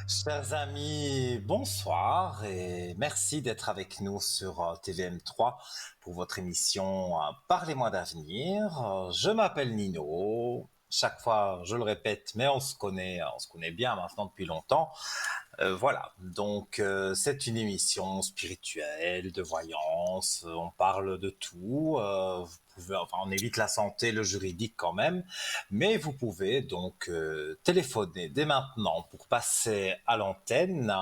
Chers amis, bonsoir et merci d'être avec nous sur TVM3 pour votre émission Parlez-moi d'avenir. Je m'appelle Nino. Chaque fois, je le répète, mais on se connaît bien maintenant depuis longtemps. Voilà, donc c'est une émission spirituelle, de voyance, on parle de tout. Enfin, on évite la santé, le juridique quand même, mais vous pouvez donc téléphoner dès maintenant pour passer à l'antenne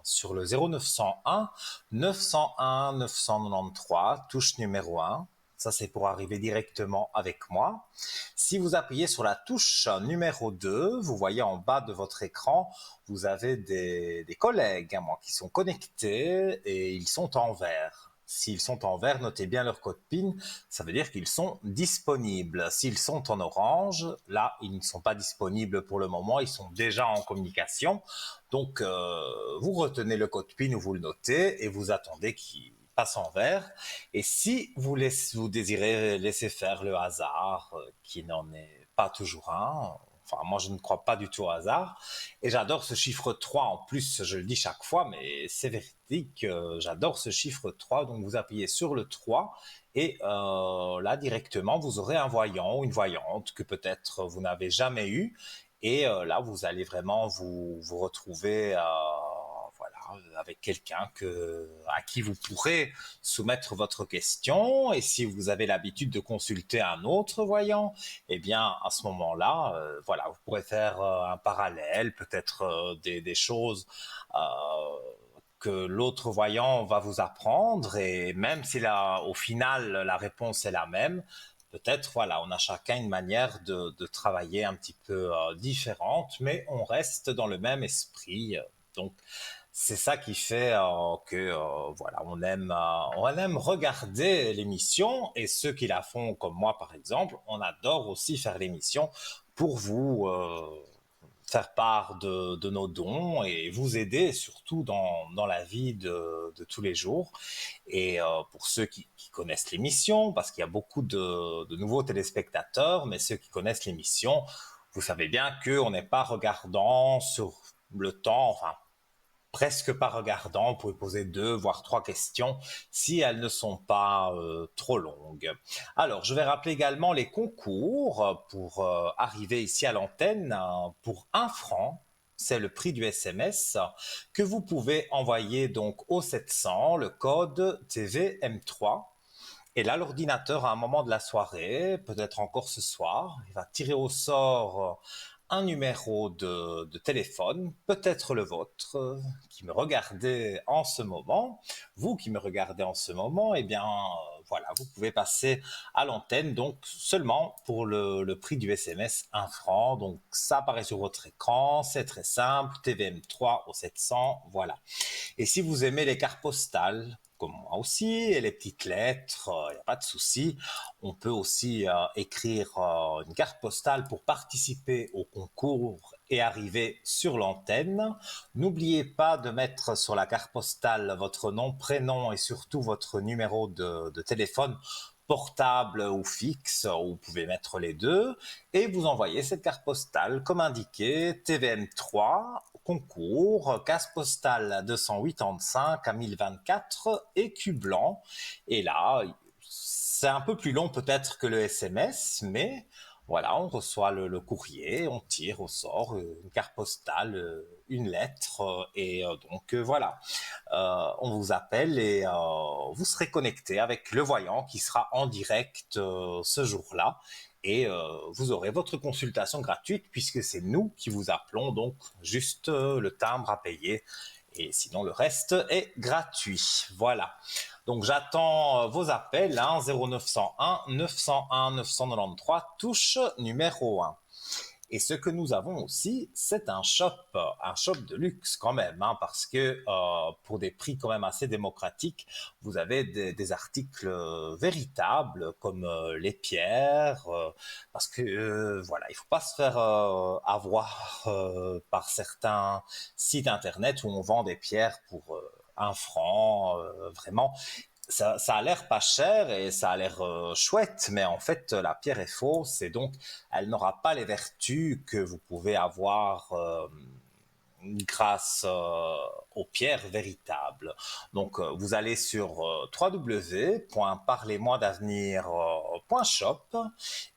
sur le 0901 901 993, touche numéro 1. Ça, c'est pour arriver directement avec moi. Si vous appuyez sur la touche numéro 2, vous voyez en bas de votre écran, vous avez des collègues à moi qui sont connectés et ils sont en vert. S'ils sont en vert, notez bien leur code PIN, ça veut dire qu'ils sont disponibles. S'ils sont en orange, là, ils ne sont pas disponibles pour le moment, ils sont déjà en communication. Donc, vous retenez le code PIN ou vous le notez et vous attendez qu'il passe en vert. Et si vous désirez laisser faire le hasard, qui n'en est pas toujours un, enfin moi je ne crois pas du tout au hasard, et j'adore ce chiffre 3 en plus, je le dis chaque fois, mais c'est véridique, j'adore ce chiffre 3, donc vous appuyez sur le 3, et là directement vous aurez un voyant ou une voyante que peut-être vous n'avez jamais eu, et là vous allez vraiment vous retrouver voilà, avec quelqu'un à qui vous pourrez soumettre votre question, et si vous avez l'habitude de consulter un autre voyant, eh bien à ce moment-là, voilà, vous pourrez faire un parallèle, peut-être des choses euh, que l'autre voyant va vous apprendre, et même si au final la réponse est la même, peut-être voilà, on a chacun une manière de travailler un petit peu différente, mais on reste dans le même esprit. Donc c'est ça qui fait que voilà, on aime regarder l'émission, et ceux qui la font comme moi par exemple, on adore aussi faire l'émission pour vous faire part de nos dons et vous aider surtout dans la vie de tous les jours. Et pour ceux qui connaissent l'émission, parce qu'il y a beaucoup de nouveaux téléspectateurs, mais ceux qui connaissent l'émission, vous savez bien qu'on n'est pas regardant sur le temps, enfin presque pas regardant, vous pouvez poser 2 voire 3 questions si elles ne sont pas trop longues. Alors, je vais rappeler également les concours pour arriver ici à l'antenne. Pour 1 franc, c'est le prix du SMS que vous pouvez envoyer donc au 700, le code TVM3. Et là, l'ordinateur, à un moment de la soirée, peut-être encore ce soir, il va tirer au sort un numéro de téléphone, peut-être le vôtre, qui me regardez en ce moment. Vous qui me regardez en ce moment, eh bien, voilà, vous pouvez passer à l'antenne, donc seulement pour le prix du SMS 1 franc. Donc, ça apparaît sur votre écran, c'est très simple, TVM3 au 700, voilà. Et si vous aimez les cartes postales, comme moi aussi, et les petites lettres, il n'y a pas de souci. On peut aussi écrire une carte postale pour participer au concours et arriver sur l'antenne. N'oubliez pas de mettre sur la carte postale votre nom, prénom et surtout votre numéro de téléphone portable ou fixe, ou vous pouvez mettre les deux, et vous envoyez cette carte postale comme indiqué, TVM3, concours, case postale 285 à 1024, écu blanc. Et là, c'est un peu plus long peut-être que le SMS, mais voilà, on reçoit le courrier, on tire au sort une carte postale, une lettre, et donc voilà, on vous appelle et vous serez connecté avec le voyant qui sera en direct ce jour-là. Et vous aurez votre consultation gratuite puisque c'est nous qui vous appelons, donc juste le timbre à payer. Et sinon, le reste est gratuit. Voilà. Donc, j'attends vos appels, hein, 0901 901 993, touche numéro 1. Et ce que nous avons aussi, c'est un shop de luxe quand même, hein, parce que pour des prix quand même assez démocratiques, vous avez des articles véritables comme les pierres, parce que voilà, il faut pas se faire avoir par certains sites internet où on vend des pierres pour 1 franc, vraiment ça a l'air pas cher et ça a l'air chouette, mais en fait la pierre est fausse et donc elle n'aura pas les vertus que vous pouvez avoir grâce aux pierres véritables. Donc, vous allez sur www.parlez-moi-d'avenir.shop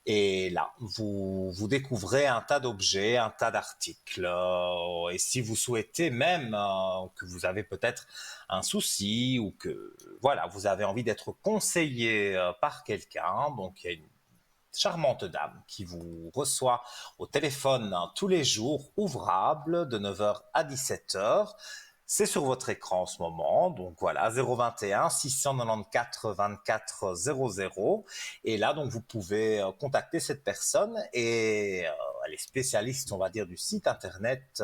et là, vous découvrez un tas d'objets, un tas d'articles. Et si vous souhaitez même que vous avez peut-être un souci ou que voilà, vous avez envie d'être conseillé par quelqu'un, donc il y a une charmante dame qui vous reçoit au téléphone tous les jours ouvrables de 9h à 17h. C'est sur votre écran en ce moment, donc voilà, 021 694 24 00. Et là, donc, vous pouvez contacter cette personne et elle est spécialiste, on va dire, du site internet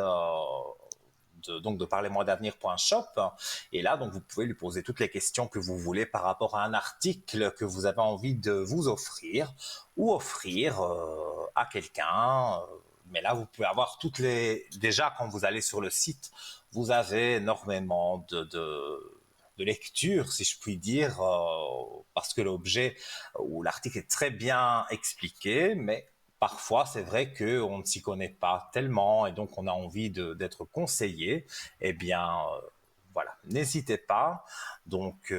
donc de parlez-moi-d'avenir.shop. Et là, donc, vous pouvez lui poser toutes les questions que vous voulez par rapport à un article que vous avez envie de vous offrir ou offrir à quelqu'un. Mais là, vous pouvez avoir toutes les... Déjà, quand vous allez sur le site, vous avez énormément de lecture, si je puis dire, parce que l'objet ou l'article est très bien expliqué, mais parfois, c'est vrai qu'on ne s'y connaît pas tellement et donc on a envie d'être conseillé. Eh bien, voilà, n'hésitez pas donc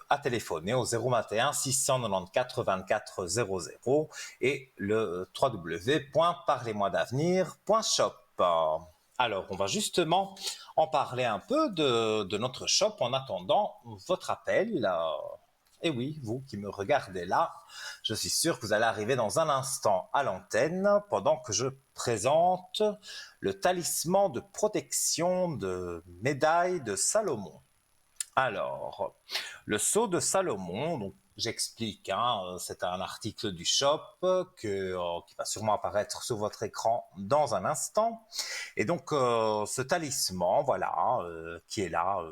à téléphoner au 021 694 24 00 et le www.parlez-moi-d'avenir.shop. Alors, on va justement en parler un peu de notre shop en attendant votre appel. Et oui, vous qui me regardez là, je suis sûr que vous allez arriver dans un instant à l'antenne pendant que je présente le talisman de protection de médaille de Salomon. Alors, le sceau de Salomon, donc j'explique, hein, c'est un article du shop qui va sûrement apparaître sur votre écran dans un instant. Et donc, ce talisman, voilà, qui est là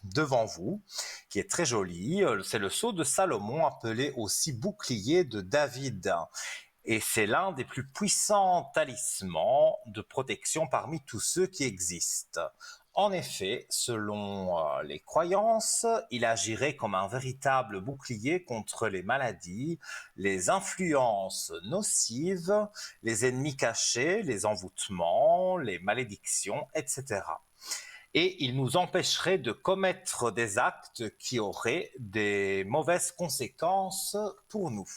devant vous, qui est très joli, c'est le sceau de Salomon, appelé aussi bouclier de David. Et c'est l'un des plus puissants talismans de protection parmi tous ceux qui existent. En effet, selon les croyances, il agirait comme un véritable bouclier contre les maladies, les influences nocives, les ennemis cachés, les envoûtements, les malédictions, etc. Et il nous empêcherait de commettre des actes qui auraient des mauvaises conséquences pour nous.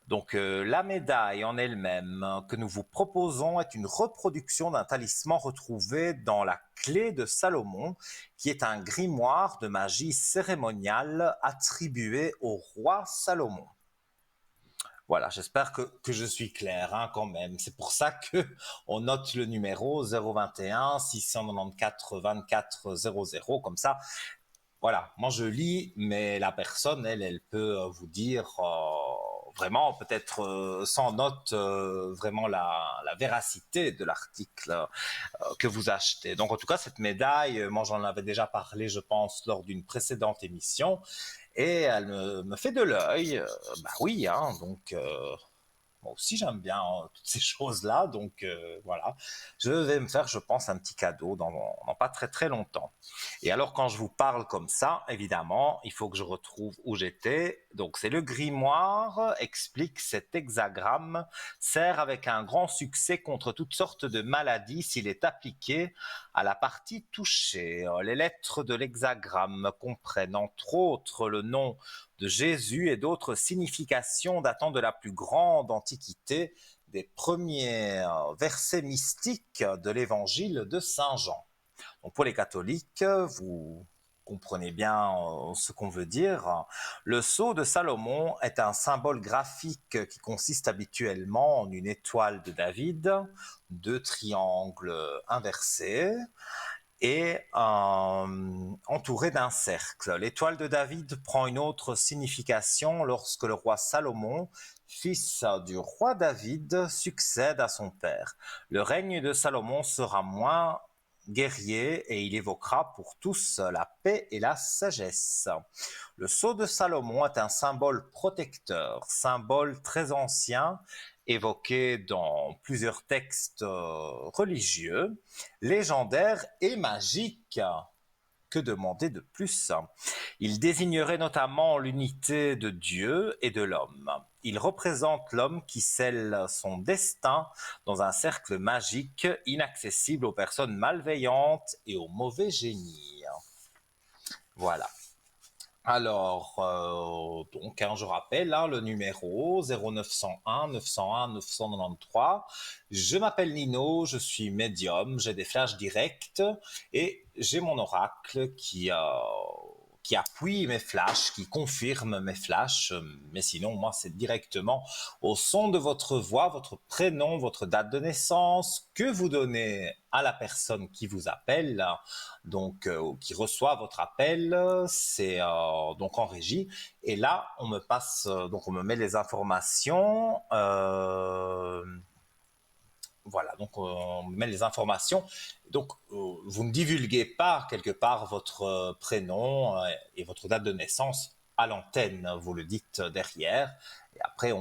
Donc la médaille en elle-même que nous vous proposons est une reproduction d'un talisman retrouvé dans la clé de Salomon, qui est un grimoire de magie cérémoniale attribué au roi Salomon. Voilà, j'espère que je suis clair hein, quand même. C'est pour ça que on note le numéro 021 694 24 00. Comme ça, voilà, moi je lis, mais la personne, elle peut vous dire vraiment, peut-être sans note, vraiment la véracité de l'article que vous achetez. Donc en tout cas, cette médaille, moi j'en avais déjà parlé, je pense, lors d'une précédente émission, et elle me fait de l'œil. Bah oui, hein, donc moi aussi j'aime bien toutes ces choses-là, donc voilà. Je vais me faire, je pense, un petit cadeau dans pas très très longtemps. Et alors quand je vous parle comme ça, évidemment, il faut que je retrouve où j'étais. Donc c'est le grimoire, explique cet hexagramme, sert avec un grand succès contre toutes sortes de maladies s'il est appliqué à la partie touchée. Les lettres de l'hexagramme comprennent entre autres le nom de Jésus et d'autres significations datant de la plus grande antiquité, des premiers versets mystiques de l'évangile de Saint Jean. Donc pour les catholiques, vous comprenez bien ce qu'on veut dire. Le sceau de Salomon est un symbole graphique qui consiste habituellement en une étoile de David, deux triangles inversés, et entouré d'un cercle. L'étoile de David prend une autre signification lorsque le roi Salomon, fils du roi David, succède à son père. Le règne de Salomon sera moins guerrier et il évoquera pour tous la paix et la sagesse. Le sceau de Salomon est un symbole protecteur, symbole très ancien, évoqué dans plusieurs textes religieux, légendaires et magiques. Que demander de plus? Il désignerait notamment l'unité de Dieu et de l'homme. Il représente l'homme qui scelle son destin dans un cercle magique inaccessible aux personnes malveillantes et aux mauvais génies. Voilà. Alors, donc, je rappelle le numéro 0901 901 993. Je m'appelle Nino, je suis médium, j'ai des flashs directs et j'ai mon oracle qui appuie mes flashs, qui confirme mes flashs. Mais sinon, moi, c'est directement au son de votre voix, votre prénom, votre date de naissance que vous donnez à la personne qui vous appelle, donc qui reçoit votre appel, c'est donc en régie. Et là, on me passe, donc on me met les informations. Voilà, donc on met les informations. Donc, vous ne divulguez pas quelque part votre prénom et votre date de naissance à l'antenne. Vous le dites derrière. Et après,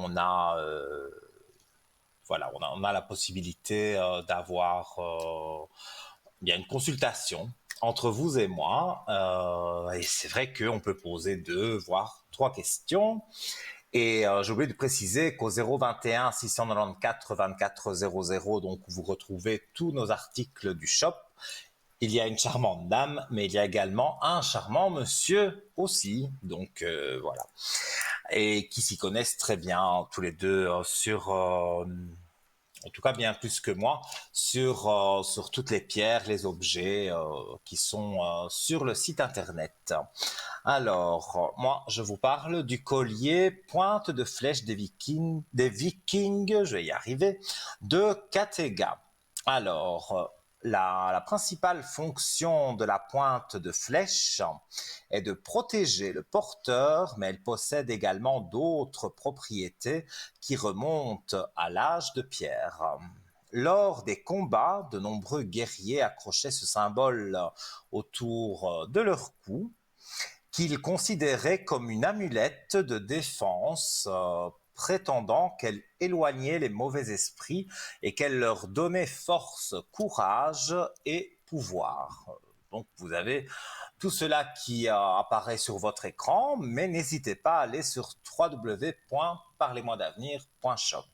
voilà, on a la possibilité d'avoir bien une consultation entre vous et moi. Et c'est vrai qu'on peut poser 2, voire 3 questions. Et j'ai oublié de préciser qu'au 021 694 24 00, donc où vous retrouvez tous nos articles du shop, il y a une charmante dame, mais il y a également un charmant monsieur aussi. Donc voilà. Et qui s'y connaissent très bien tous les deux sur en tout cas bien plus que moi, sur toutes les pierres, les objets qui sont sur le site internet. Alors, moi, je vous parle du collier pointe de flèche des Vikings, je vais y arriver, de Katega. Alors, la principale fonction de la pointe de flèche est de protéger le porteur, mais elle possède également d'autres propriétés qui remontent à l'âge de pierre. Lors des combats, de nombreux guerriers accrochaient ce symbole autour de leur cou, qu'ils considéraient comme une amulette de défense, prétendant qu'elle éloignait les mauvais esprits et qu'elle leur donnait force, courage et pouvoir. Donc vous avez tout cela qui apparaît sur votre écran, mais n'hésitez pas à aller sur www.parlez-moi-d'avenir.shop.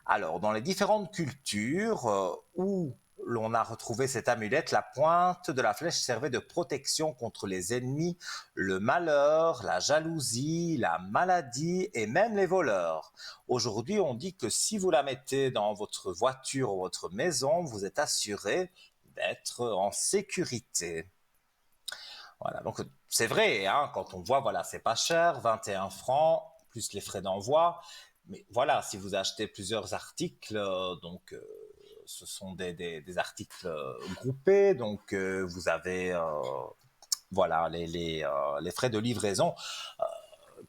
Alors, dans les différentes cultures où l'on a retrouvé cette amulette, la pointe de la flèche servait de protection contre les ennemis, le malheur, la jalousie, la maladie et même les voleurs. Aujourd'hui, on dit que si vous la mettez dans votre voiture ou votre maison, vous êtes assuré d'être en sécurité. Voilà, donc c'est vrai, hein, quand on voit, voilà, c'est pas cher, 21 francs, plus les frais d'envoi. Mais voilà, si vous achetez plusieurs articles, donc ce sont des articles groupés, donc vous avez voilà les frais de livraison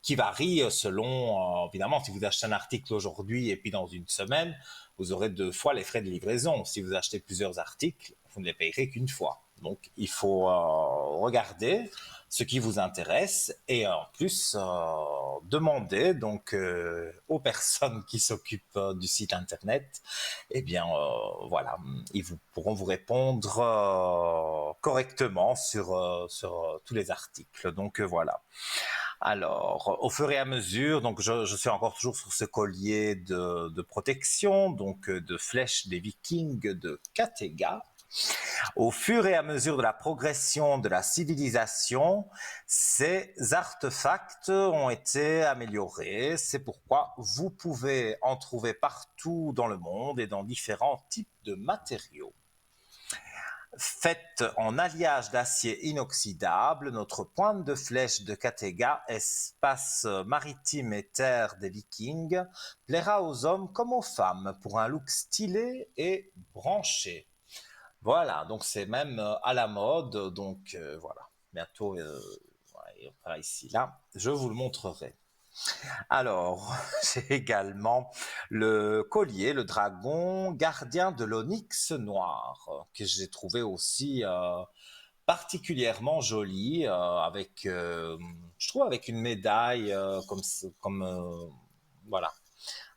qui varient selon, évidemment, si vous achetez un article aujourd'hui et puis dans une semaine, vous aurez 2 fois les frais de livraison. Si vous achetez plusieurs articles, vous ne les payerez qu'une fois. Donc, il faut regarder ce qui vous intéresse et en plus demander donc aux personnes qui s'occupent du site internet, eh bien voilà, ils pourront vous répondre correctement sur tous les articles. Donc voilà. Alors, au fur et à mesure, donc je suis encore toujours sur ce collier de protection, donc de flèches des Vikings de Katega. Au fur et à mesure de la progression de la civilisation, ces artefacts ont été améliorés. C'est pourquoi vous pouvez en trouver partout dans le monde et dans différents types de matériaux. Faite en alliage d'acier inoxydable, notre pointe de flèche de Katega, espace maritime et terre des Vikings, plaira aux hommes comme aux femmes pour un look stylé et branché. Voilà, donc c'est même à la mode, donc voilà. Bientôt, ouais, on va ici, là, je vous le montrerai. Alors, j'ai également le collier, le dragon, gardien de l'onyx noir, que j'ai trouvé aussi particulièrement joli, avec, je trouve, avec une médaille voilà,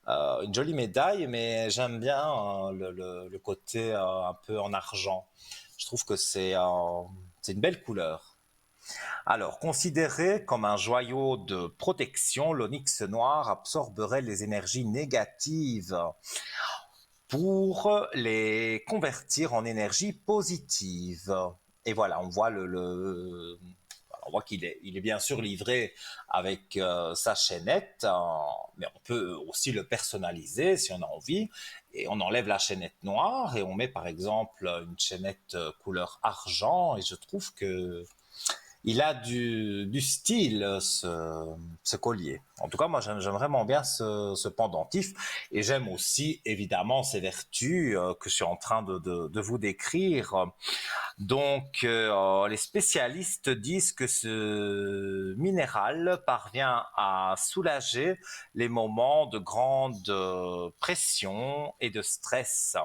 une jolie médaille, mais j'aime bien le côté un peu en argent. Je trouve que C'est une belle couleur. Alors, considéré comme un joyau de protection, l'onyx noir absorberait les énergies négatives pour les convertir en énergie positive. Et voilà, on voit qu'il est bien sûr livré avec sa chaînette, mais on peut aussi le personnaliser si on a envie. Et on enlève la chaînette noire et on met par exemple une chaînette couleur argent. Et je trouve que il a du style, ce collier. En tout cas, moi, j'aime vraiment bien ce pendentif. Et j'aime aussi, évidemment, ses vertus que je suis en train de vous décrire. Donc, les spécialistes disent que ce minéral parvient à soulager les moments de grande pression et de stress,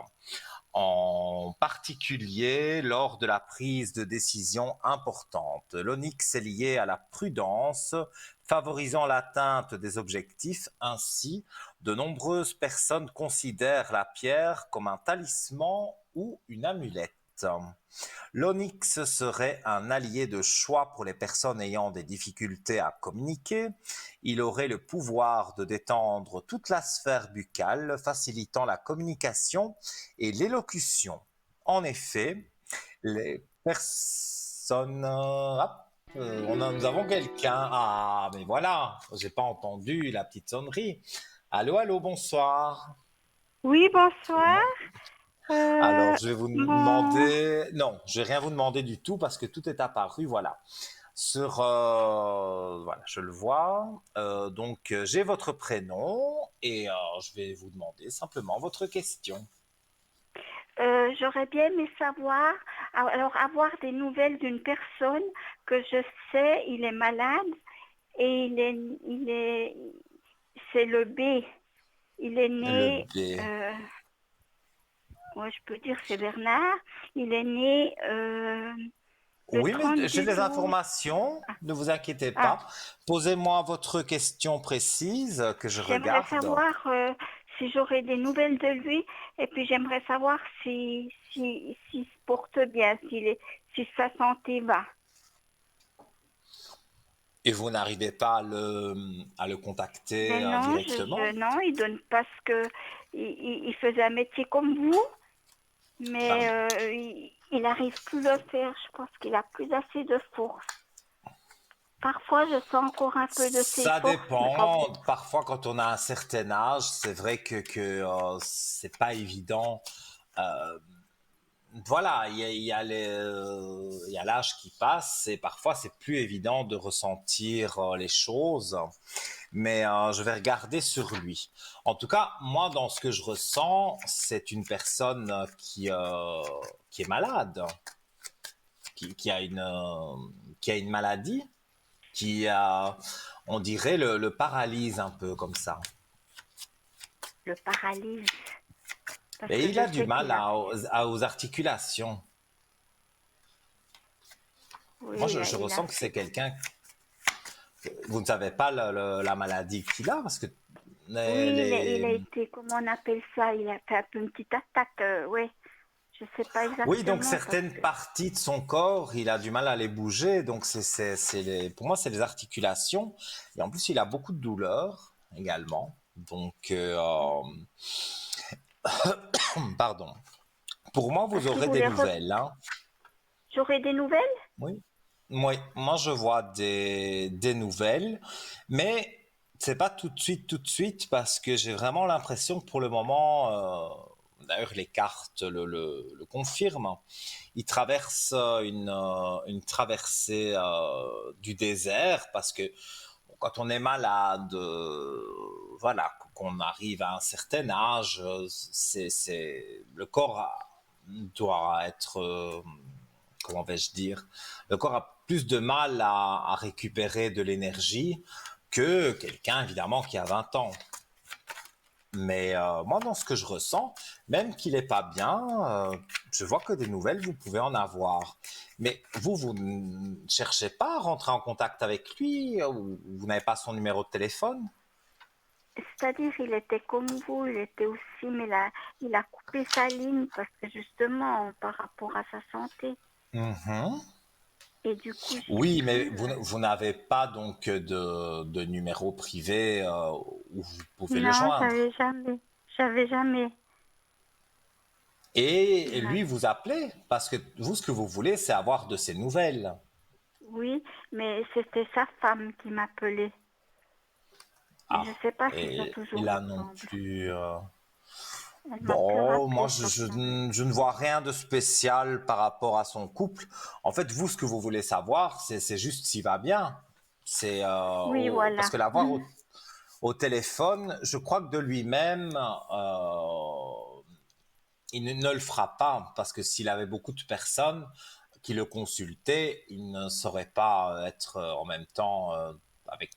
en particulier lors de la prise de décision importante. L'onyx est lié à la prudence, favorisant l'atteinte des objectifs. Ainsi, de nombreuses personnes considèrent la pierre comme un talisman ou une amulette. L'onyx serait un allié de choix pour les personnes ayant des difficultés à communiquer. Il aurait le pouvoir de détendre toute la sphère buccale, facilitant la communication et l'élocution. En effet, les personnes... nous avons quelqu'un. Ah, mais voilà, j'ai pas entendu la petite sonnerie. Allô, allô, bonsoir. Oui, bonsoir. Alors, Euh, je vais vous bon, demander... Non, je vais rien vous demander du tout parce que tout est apparu, voilà. Voilà, je le vois. Donc, j'ai votre prénom et je vais vous demander simplement votre question. J'aurais bien aimé savoir, alors avoir des nouvelles d'une personne que je sais, il est malade et c'est le B. Il est Le né, B. ouais, je peux dire c'est Bernard. Il est né le Oui, mais 30 j'ai du les 12. informations, Ah, ne vous inquiétez ah, pas. Posez-moi votre question précise que je j'aimerais regarde. savoir si j'aurais des nouvelles de lui et puis j'aimerais savoir s'il se porte bien, si sa santé va. Et vous n'arrivez pas à le contacter Mais non, directement? non, il donne pas ce que il faisait un métier comme vous, Ah mais oui. il arrive plus à le faire. Je pense qu'il a plus assez de force. Parfois, je sens encore un peu de ses Ça forces, mais pas dépend. beaucoup. Parfois, quand on a un certain âge, c'est vrai que c'est pas évident. Euh, voilà, il y a l'âge qui passe et parfois c'est plus évident de ressentir les choses. Mais je vais regarder sur lui. En tout cas, moi, dans ce que je ressens, c'est une personne qui est malade, qui a qui a une maladie, qui a, on dirait, le paralyse un peu comme ça. Le paralyse, parce Et que il je a du sais mal qu'il a, aux articulations. oui, Moi, je il a ressens que c'est fait. quelqu'un. Vous ne savez pas la maladie qu'il a parce que Oui, il les... a été, comment on appelle ça? Il a fait un peu une petite attaque, oui. Je sais pas Oui, donc exactement parce certaines que. parties de son corps, il a du mal à les bouger. Donc pour moi, c'est les articulations. Et en plus, il a beaucoup de douleurs également. Donc, pardon. Pour moi, vous Parce qu'il aurez des voulait nouvelles, hein. J'aurai des nouvelles? Oui. Oui, moi je vois des nouvelles, mais c'est pas tout de suite, parce que j'ai vraiment l'impression que pour le moment, d'ailleurs les cartes le confirment, il traverse une traversée du désert, parce que bon, quand on est malade, voilà, qu'on arrive à un certain âge, le corps doit être, comment vais-je dire, le corps a plus de mal à récupérer de l'énergie que quelqu'un, évidemment, qui a 20 ans. Mais moi, dans ce que je ressens, même qu'il n'est pas bien, je vois que des nouvelles, vous pouvez en avoir. Mais vous ne cherchez pas à rentrer en contact avec lui, ou vous n'avez pas son numéro de téléphone? C'est-à-dire, il était comme vous, il était aussi, mais il a coupé sa ligne parce que justement, par rapport à sa santé. Mhm. Et du coup, j'ai Oui, mais cru. vous n'avez pas donc de numéro privé où vous pouvez le Non, joindre. j'avais jamais. J'avais jamais. Et lui J'avais- vous appelez parce que vous, ce que vous voulez, c'est avoir de ses nouvelles. Oui, mais c'était sa femme qui m'appelait. Mais je Ah, sais pas si c'est et toujours là non ensemble. plus. Elle m'a plus Bon, moi rappelé sa femme. je ne vois rien de spécial par rapport à son couple. En fait, vous, ce que vous voulez savoir, c'est juste s'il va bien. Oui, Parce voilà. que l'avoir au téléphone, je crois que de lui-même, il ne le fera pas parce que s'il avait beaucoup de personnes qui le consultaient, il ne saurait pas être en même temps avec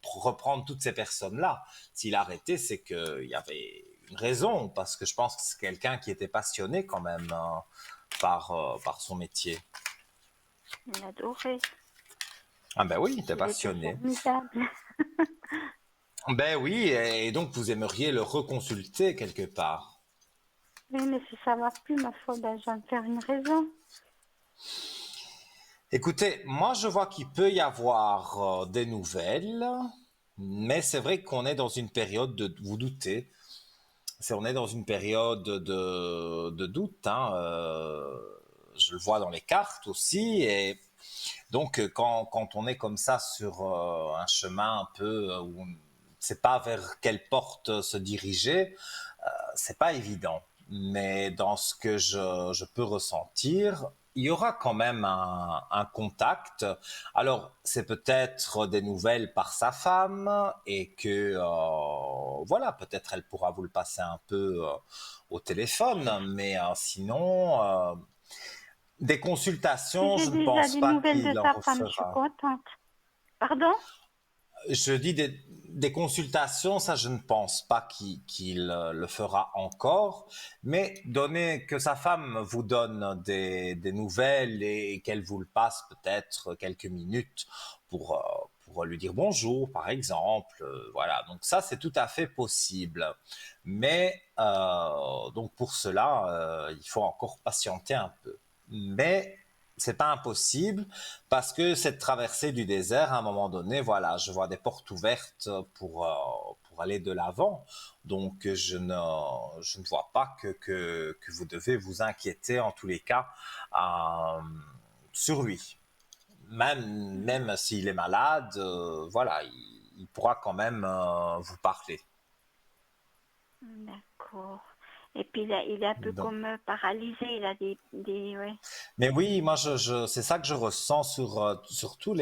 pour reprendre toutes ces personnes-là. S'il arrêtait, c'est qu'il y avait une raison parce que je pense que c'est quelqu'un qui était passionné quand même par son métier. Il adorait. Ah ben oui, il était Il était passionné. formidable. Ben oui, et donc vous aimeriez le reconsulter quelque part. Oui, mais si ça va plus, ma foi, ben, je vais me faire une raison. Écoutez, moi je vois qu'il peut y avoir des nouvelles, mais c'est vrai qu'on est dans une période de, vous doutez, on est dans une période de doute, hein, je le vois dans les cartes aussi, et donc quand on est comme ça sur un chemin un peu où on ne sait pas vers quelle porte se diriger, c'est pas évident. Mais dans ce que je peux ressentir, il y aura quand même un contact. Alors, c'est peut-être des nouvelles par sa femme et que, voilà, peut-être elle pourra vous le passer un peu au téléphone, mais sinon, des Si consultations, j'ai je ne déjà pense des pas nouvelles de qu'il en sa femme, je suis refera. contente. Pardon? Je dis des consultations, ça je ne pense pas qu'il le fera encore, mais donner que sa femme vous donne des nouvelles et qu'elle vous le passe peut-être quelques minutes pour lui dire bonjour par exemple, voilà, donc ça c'est tout à fait possible. Mais donc pour cela, il faut encore patienter un peu. Mais c'est pas impossible parce que cette traversée du désert, à un moment donné, voilà, je vois des portes ouvertes pour aller de l'avant. Donc, je ne vois pas que vous devez vous inquiéter, en tous les cas, euh, sur lui. Même s'il est malade, voilà, il pourra quand même vous parler. D'accord. Et puis il est un peu Donc, comme paralysé, il a ouais. mais oui, moi, c'est ça que je ressens sur tous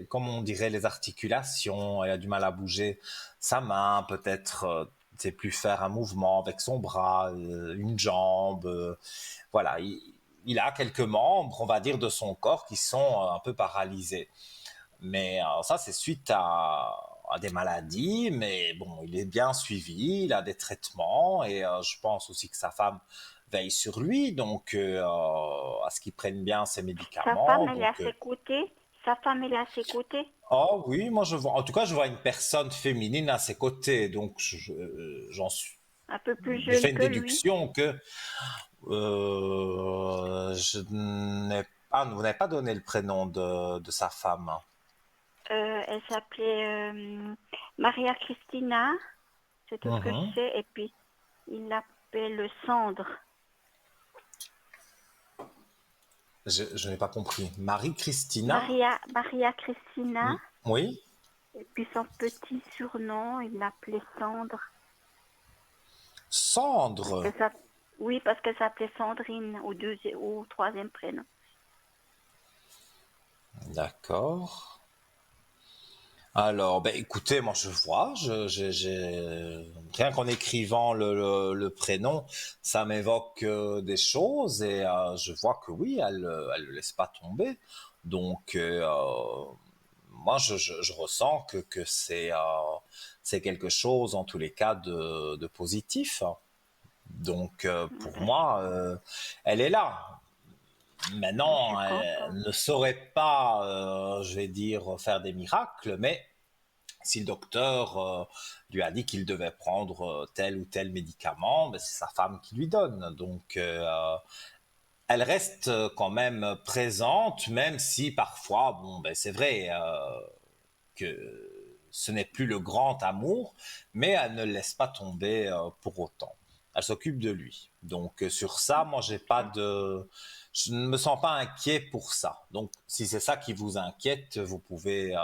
comme on dirait, les articulations. Il a du mal à bouger sa main, peut-être, c'est plus faire un mouvement avec son bras, une jambe. Voilà, il a quelques membres, on va dire, de son corps qui sont un peu paralysés. Mais ça, c'est suite à des maladies, mais bon, il est bien suivi, il a des traitements, et je pense aussi que sa femme veille sur lui, donc à ce qu'il prenne bien ses Sa femme, médicaments. elle est à Donc, ses côtés. Sa femme, elle est à ses côtés. oh oui, moi je vois, en tout cas, je vois une personne féminine à ses côtés, donc Un peu plus je jeune fais une que lui. déduction que vous n'avez pas donné le prénom de sa femme. Elle s'appelait Maria Christina, c'est tout ce que je Mhm. sais. Et puis, il l'appelle Sandre. Je n'ai pas compris. Marie-Christina? Maria Christina. Oui? Et puis son petit surnom, il l'appelait Sandre. Parce Cendre. que ça, oui, parce qu'elle s'appelait Sandrine au troisième prénom. D'accord. Alors, ben écoutez, moi je vois, rien qu'en écrivant le prénom, ça m'évoque des choses et je vois que oui, elle le laisse pas tomber. Donc, moi je ressens que c'est quelque chose en tous les cas de positif. Donc, Ah pour ben, moi, elle est là. je suis Maintenant, elle contente. ne saurait pas, je vais dire, faire des miracles, mais si le docteur lui a dit qu'il devait prendre tel ou tel médicament, ben c'est sa femme qui lui donne. Donc, elle reste quand même présente, même si parfois, bon, ben c'est vrai que ce n'est plus le grand amour, mais elle ne le laisse pas tomber pour autant. Elle s'occupe de lui. Donc sur ça, moi, j'ai pas Bien. de, je ne me sens pas inquiet pour ça. Donc si c'est ça qui vous inquiète, vous pouvez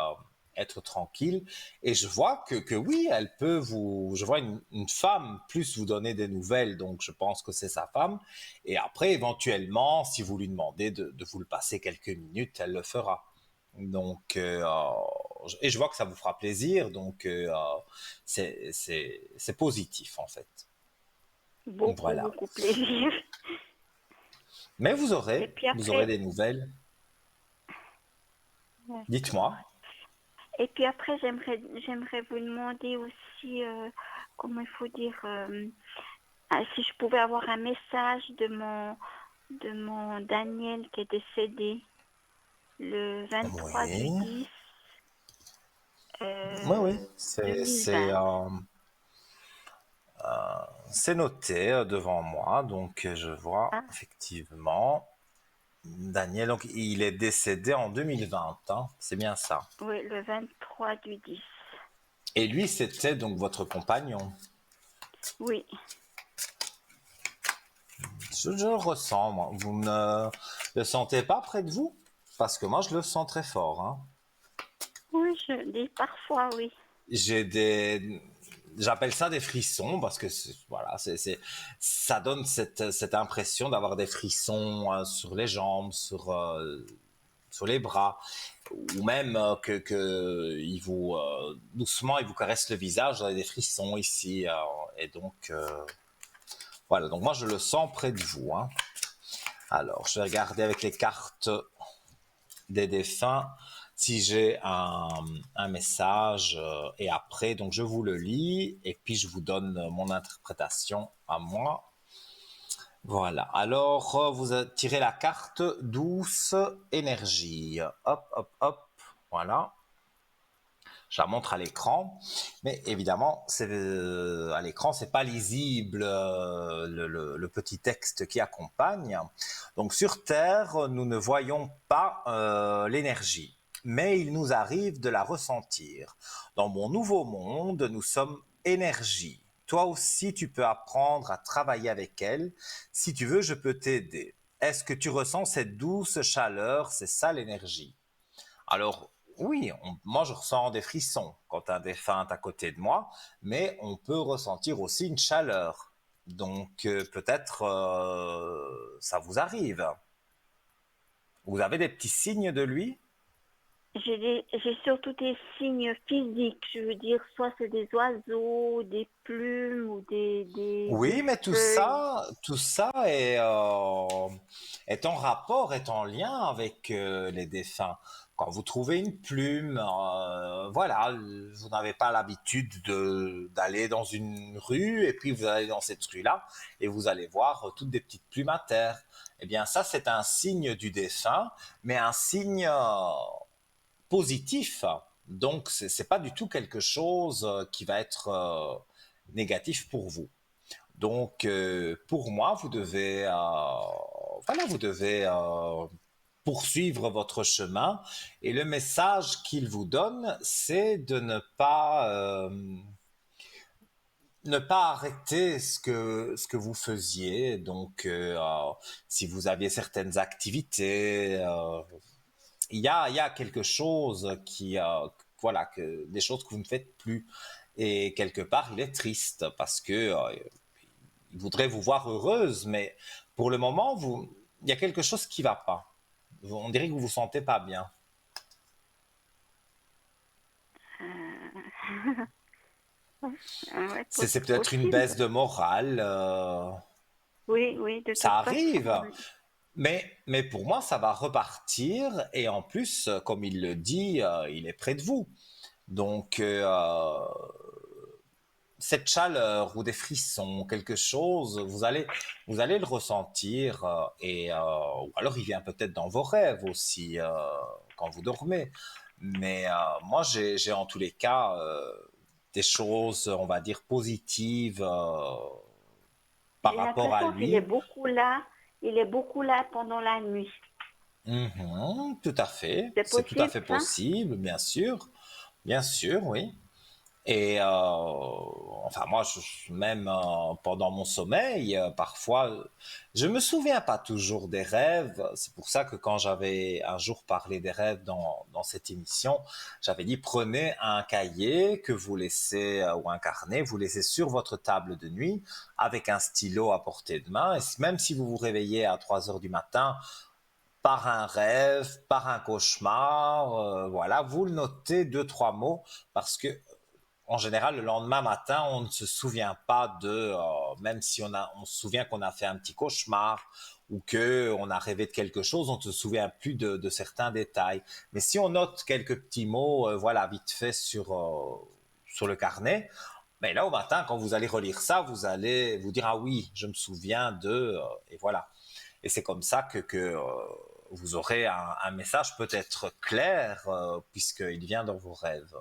être tranquille. Et je vois que oui, elle peut vous. Je vois une femme plus vous donner des nouvelles, donc je pense que c'est sa femme. Et après, éventuellement, si vous lui demandez de vous le passer quelques minutes, elle le fera. Donc, et je vois que ça vous fera plaisir, donc c'est positif en fait. Beaucoup, Voilà. beaucoup plaisir. Mais Et puis vous aurez après, des nouvelles. d'accord. Dites-moi. Et puis après, j'aimerais vous demander aussi, comment il faut dire, si je pouvais avoir un message de mon Daniel qui est décédé le 23 du Oui, 10 oui, 2020. c'est noté devant moi, donc je vois Ah, effectivement Daniel. Donc il est décédé en 2020, hein, c'est bien ça. oui, le 23 du 10. Et lui, c'était donc votre compagnon. Oui, Je le ressens, moi. Vous ne le sentez pas près de vous? Parce que moi, je le sens très fort, hein. oui, je dis parfois, oui. J'ai des, j'appelle ça des frissons parce que voilà, ça donne cette impression d'avoir des frissons sur les jambes, sur les bras, ou même que il vous doucement, il vous caresse le visage, vous avez des frissons ici, et donc voilà. Donc moi, je le sens près de vous, hein. Alors, je vais regarder avec les cartes des défunts si j'ai un message et après, donc je vous le lis et puis je vous donne mon interprétation à moi. Voilà. Alors, vous tirez la carte douce énergie. Hop, hop, hop. Voilà. Je la montre à l'écran, mais évidemment, à l'écran, c'est pas lisible le petit texte qui accompagne. Donc sur Terre, nous ne voyons pas l'énergie, mais il nous arrive de la ressentir. Dans mon nouveau monde, nous sommes énergie. Toi aussi, tu peux apprendre à travailler avec elle. Si tu veux, je peux t'aider. Est-ce que tu ressens cette douce chaleur? C'est ça l'énergie. Alors, oui, moi je ressens des frissons quand un défunt est à côté de moi, mais on peut ressentir aussi une chaleur. Donc peut-être ça vous arrive. Vous avez des petits signes de lui? J'ai surtout des signes physiques, je veux dire, soit c'est des oiseaux, des plumes ou des Oui, mais feuilles. tout ça est en rapport, est en lien avec les défunts. Quand vous trouvez une plume, voilà, vous n'avez pas l'habitude d'aller dans une rue et puis vous allez dans cette rue-là et vous allez voir toutes des petites plumes à terre. Eh bien, ça, c'est un signe du défunt, mais un signe positif. Donc, c'est pas du tout quelque chose qui va être négatif pour vous. Donc, pour moi, vous devez poursuivre votre chemin. Et le message qu'il vous donne, c'est de ne pas arrêter ce que vous faisiez. Donc, si vous aviez certaines activités, il y a quelque chose voilà, des choses que vous ne faites plus. Et quelque part, il est triste parce que il voudrait vous voir heureuse, mais pour le moment, il y a quelque chose qui ne va pas. On dirait que vous vous sentez pas bien. Ouais, C'est peut-être une baisse possible. de morale. Oui, oui, de toute Ça façon, arrive. oui. Mais pour moi, ça va repartir. Et en plus, comme il le dit, il est près de vous. Donc, cette chaleur ou des frissons, quelque chose, vous allez le ressentir. Ou alors, il vient peut-être dans vos rêves aussi, quand vous dormez. Mais moi, j'ai en tous les cas des choses, on va dire, positives par J'ai rapport à l'impression qu'il est lui. beaucoup là. il est beaucoup là pendant la nuit. Mhm, tout à fait, C'est c'est tout à possible, fait ça? possible, bien sûr, oui. Et enfin moi, même pendant mon sommeil, parfois, je me souviens pas toujours des rêves. C'est pour ça que quand j'avais un jour parlé des rêves dans cette émission, j'avais dit prenez un cahier que vous laissez ou un carnet, vous laissez sur votre table de nuit avec un stylo à portée de main. Et même si vous vous réveillez à 3 heures du matin par un rêve, par un cauchemar, voilà, vous le notez deux, trois mots parce que en général, le lendemain matin, on ne se souvient pas même si on se souvient qu'on a fait un petit cauchemar ou que on a rêvé de quelque chose, on ne se souvient plus de certains détails. Mais si on note quelques petits mots, voilà, vite fait sur le carnet, mais là, au matin, quand vous allez relire ça, vous allez vous dire, ah oui, je me souviens et voilà. Et c'est comme ça que vous aurez un message peut-être clair, puisqu'il vient dans vos rêves.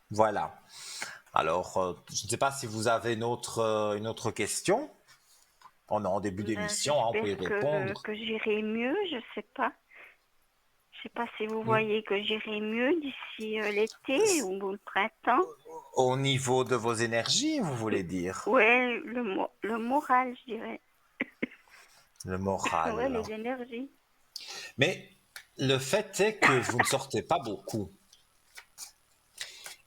Voilà. Alors, je ne sais pas si vous avez une autre question. On est en début Ben, d'émission, hein, on peut y j'espère répondre. que j'irai mieux, je sais pas. Je sais pas si vous Hmm. voyez que j'irai mieux d'ici l'été ou le printemps. Au niveau de vos énergies, vous voulez dire Ouais, le moral, je dirais. le Ouais, moral. les énergies. Mais le fait est que vous ne sortez pas beaucoup.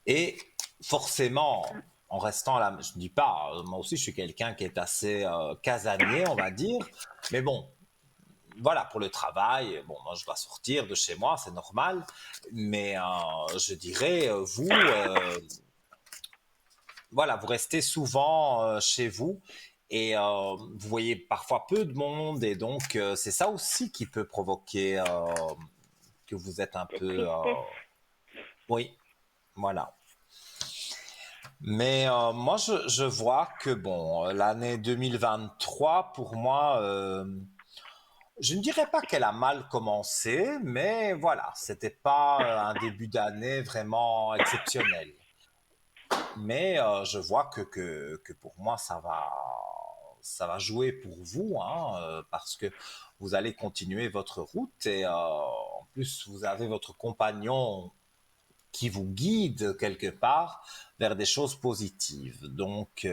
Et forcément, en restant là, je ne dis pas, moi aussi je suis quelqu'un qui est assez casanier, on va dire. Mais bon, voilà, pour le travail, bon, moi je dois sortir de chez moi, c'est normal. Mais je dirais, voilà, vous restez souvent chez vous et vous voyez parfois peu de monde et donc c'est ça aussi qui peut provoquer que vous êtes un Cette peu, tristesse. oui, voilà. Mais moi, je vois que bon, l'année 2023, pour moi, je ne dirais pas qu'elle a mal commencé, mais voilà, c'était pas un début d'année vraiment exceptionnel. Mais je vois que pour moi, ça va jouer pour vous, hein, parce que vous allez continuer votre route et en plus, vous avez votre compagnon qui vous guide quelque part vers des choses positives. Donc,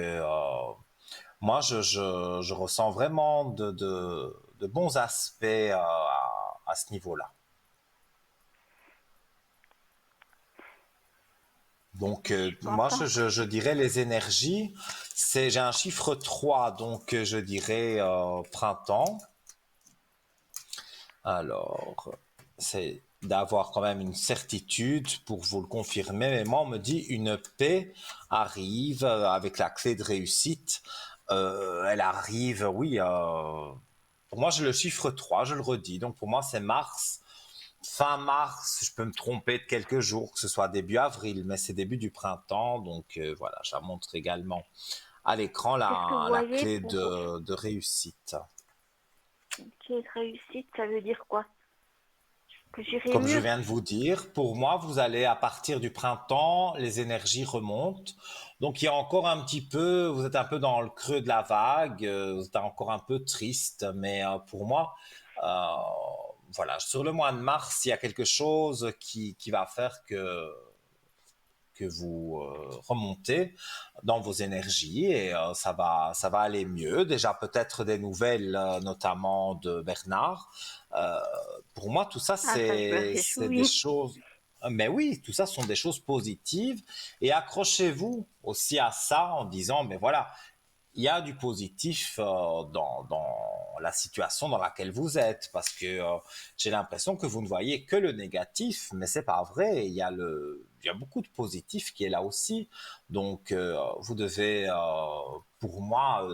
moi, je ressens vraiment de bons aspects à ce niveau-là. Donc, Je suis moi, contente. je dirais les énergies, j'ai un chiffre 3, donc je dirais printemps. Alors, c'est d'avoir quand même une certitude pour vous le confirmer. Mais moi, on me dit une paix arrive avec la clé de réussite. Elle arrive, oui. Pour moi, j'ai le chiffre 3, je le redis. Donc, pour moi, c'est mars. Fin mars, je peux me tromper de quelques jours, que ce soit début avril, mais c'est début du printemps. Donc, voilà, je la montre également à l'écran, Qu'est-ce que vous la voyez clé pour de réussite. cette réussite? Ça veut dire quoi? Que j'irai Comme je mieux. viens de vous dire, pour moi, vous allez, à partir du printemps, les énergies remontent. Donc, il y a encore un petit peu, vous êtes un peu dans le creux de la vague, vous êtes encore un peu triste, mais pour moi, euh, voilà, sur le mois de mars, il y a quelque chose qui va faire que vous remontez dans vos énergies et ça va aller mieux. Déjà peut-être des nouvelles, notamment de Bernard. Euh, pour moi, tout ça, Ah, ça, je me c'est des réjouis. choses. Mais oui, tout ça sont des choses positives. Et accrochez-vous aussi à ça en disant, mais voilà, il y a du positif dans la situation dans laquelle vous êtes, parce que j'ai l'impression que vous ne voyez que le négatif, mais c'est pas vrai. Il y a beaucoup de positif qui est là aussi. Donc, vous devez, pour moi,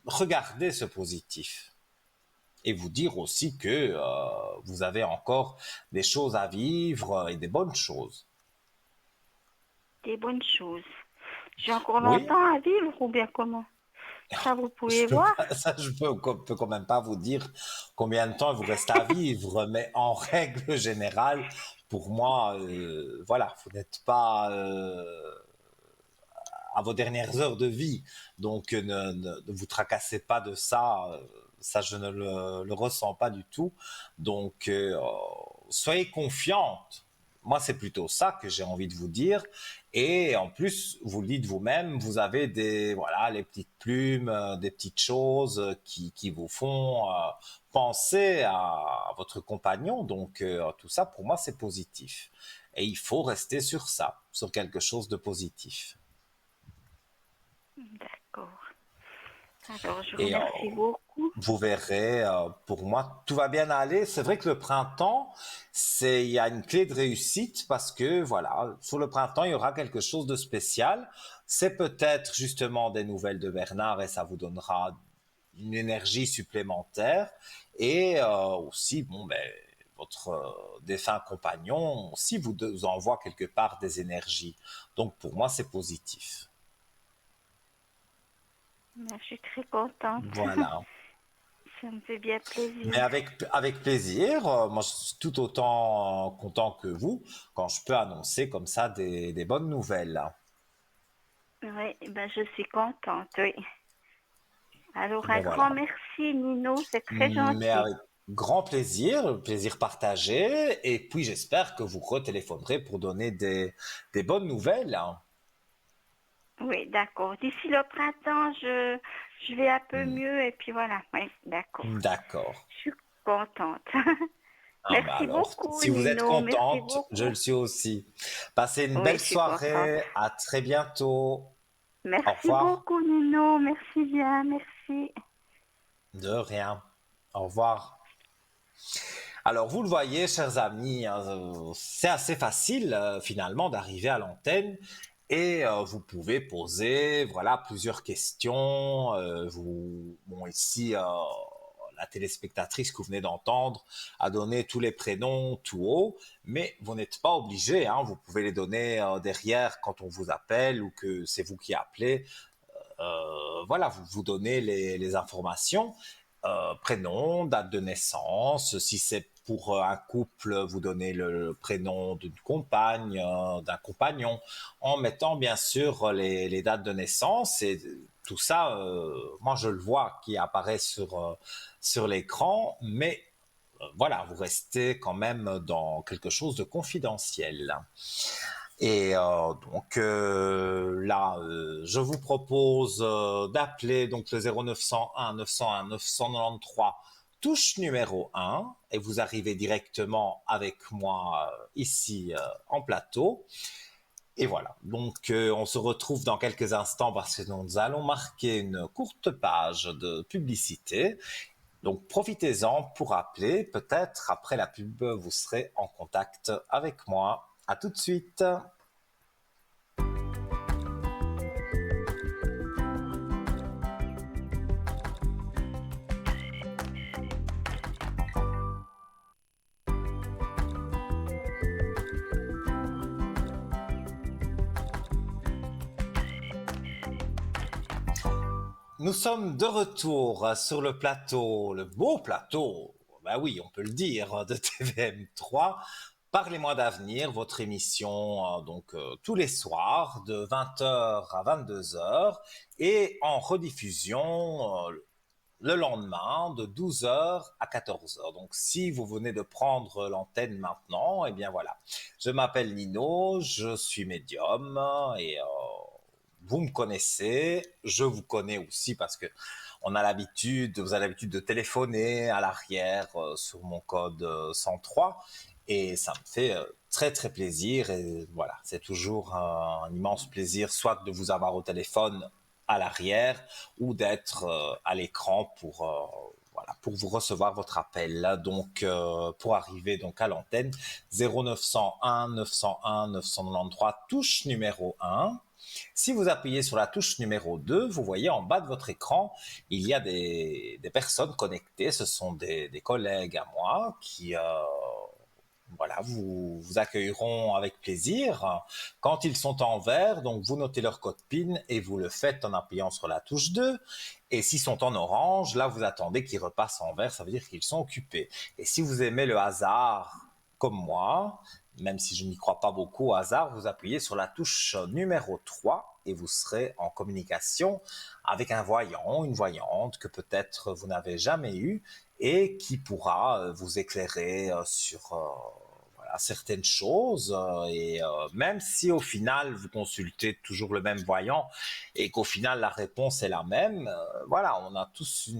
regarder ce positif et vous dire aussi que vous avez encore des choses à vivre et des bonnes choses. Des bonnes choses. J'ai encore Oui, longtemps à vivre ou bien comment? Ça, vous je pouvez peux voir. pas, ça, peux quand même pas vous dire combien de temps il vous reste à vivre, mais en règle générale, pour moi, voilà, vous n'êtes pas à vos dernières heures de vie. Donc ne vous tracassez pas de ça. Ça, je ne le ressens pas du tout. Donc, soyez confiante. Moi, c'est plutôt ça que j'ai envie de vous dire. Et en plus, vous le dites vous-même, vous avez voilà, les petites plumes, des petites choses qui vous font penser à votre compagnon. Donc, tout ça, pour moi, c'est positif. Et il faut rester sur ça, sur quelque chose de positif. D'accord. Alors, je Et remercie beaucoup. vous verrez, pour moi, tout va bien aller. C'est vrai que le printemps, il y a une clé de réussite parce que, voilà, sur le printemps, il y aura quelque chose de spécial. C'est peut-être justement des nouvelles de Bernard et ça vous donnera une énergie supplémentaire. Et aussi, bon, ben, votre défunt compagnon aussi vous envoie quelque part des énergies. Donc, pour moi, c'est positif. Je suis très contente. Voilà. Ça me fait bien Mais plaisir. avec plaisir, moi je suis tout autant content que vous quand je peux annoncer comme ça des bonnes nouvelles. Oui, ben je suis contente, oui. Alors, un Ben grand voilà. merci, Nino, c'est très Mais gentil. avec grand plaisir, plaisir partagé, et puis j'espère que vous retéléphonerez pour donner des bonnes nouvelles. Oui, d'accord. D'ici le printemps, je vais un peu Hmm. mieux et puis voilà. Oui, d'accord. D'accord. Je suis contente. Ah ben Merci alors, beaucoup, si vous êtes Nino. Merci contente, je beaucoup. le suis aussi. Passez une Oui, belle je suis contente. soirée, à très bientôt. Au Merci revoir. beaucoup, Nino. Merci bien. Merci. De rien. Au revoir. Alors, vous le voyez, chers amis, hein, c'est assez facile finalement d'arriver à l'antenne et vous pouvez poser voilà plusieurs questions. Bon ici la téléspectatrice que vous venez d'entendre a donné tous les prénoms tout haut, mais vous n'êtes pas obligé. Hein, vous pouvez les donner derrière quand on vous appelle ou que c'est vous qui appelez. Voilà, vous donnez les informations, prénom, date de naissance. Si c'est pour un couple, vous donnez le prénom d'une compagne, d'un compagnon, en mettant bien sûr les dates de naissance et tout ça. Moi, je le vois qui apparaît sur l'écran, mais voilà, vous restez quand même dans quelque chose de confidentiel. Et là, je vous propose d'appeler donc le 0901 901 993 touche numéro 1 et vous arrivez directement avec moi ici en plateau. Et voilà, donc on se retrouve dans quelques instants parce que nous allons marquer une courte page de publicité. Donc profitez-en pour appeler. Peut-être après la pub, vous serez en contact avec moi. À tout de suite. Nous sommes de retour sur le plateau, le beau plateau, ben oui, on peut le dire, de TVM3. Parlez-moi d'avenir, votre émission tous les soirs de 20h à 22h et en rediffusion le lendemain de 12h à 14h. Donc si vous venez de prendre l'antenne maintenant, eh bien voilà. Je m'appelle Nino, je suis médium et vous me connaissez, je vous connais aussi parce que on a l'habitude, vous avez l'habitude de téléphoner à l'arrière sur mon code 103 et ça me fait très très plaisir et voilà, c'est toujours un immense plaisir soit de vous avoir au téléphone à l'arrière ou d'être à l'écran pour voilà, pour vous recevoir votre appel. Donc, pour arriver donc à l'antenne, 0901 901 993, touche numéro 1. Si vous appuyez sur la touche numéro 2, vous voyez en bas de votre écran, il y a des personnes connectées. Ce sont des collègues à moi qui voilà, vous accueilleront avec plaisir. Quand ils sont en vert, donc vous notez leur code PIN et vous le faites en appuyant sur la touche 2. Et s'ils sont en orange, là vous attendez qu'ils repassent en vert, ça veut dire qu'ils sont occupés. Et si vous aimez le hasard comme moi, même si je n'y crois pas beaucoup au hasard, vous appuyez sur la touche numéro 3 et vous serez en communication avec un voyant, une voyante que peut-être vous n'avez jamais eu et qui pourra vous éclairer sur voilà, certaines choses. Et même si au final vous consultez toujours le même voyant et qu'au final la réponse est la même, voilà, on a tous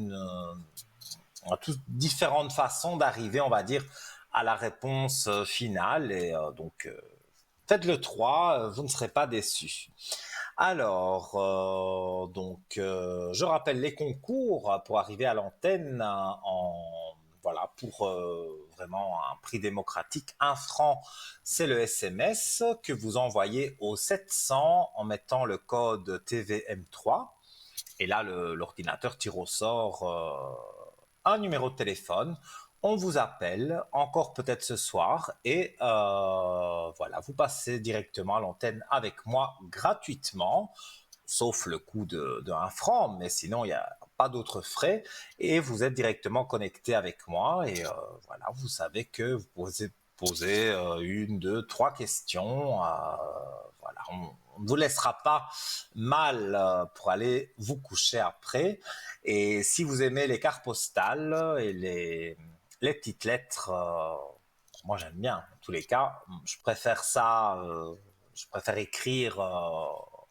différentes façons d'arriver, on va dire, à la réponse finale. Et faites le 3, vous ne serez pas déçus. Alors, je rappelle les concours pour arriver à l'antenne voilà, pour vraiment un prix démocratique. 1 franc, c'est le SMS que vous envoyez au 700 en mettant le code TVM3. Et là, l'ordinateur tire au sort un numéro de téléphone. On vous appelle, encore peut-être ce soir, et voilà, vous passez directement à l'antenne avec moi gratuitement, sauf le coût de 1 franc, mais sinon il n'y a pas d'autres frais, et vous êtes directement connecté avec moi, et voilà, vous savez que vous pouvez poser 1, 2, 3 questions. Voilà, on ne vous laissera pas mal pour aller vous coucher après. Et si vous aimez les cartes postales et les petites lettres, moi j'aime bien. En tous les cas, je préfère ça, je préfère écrire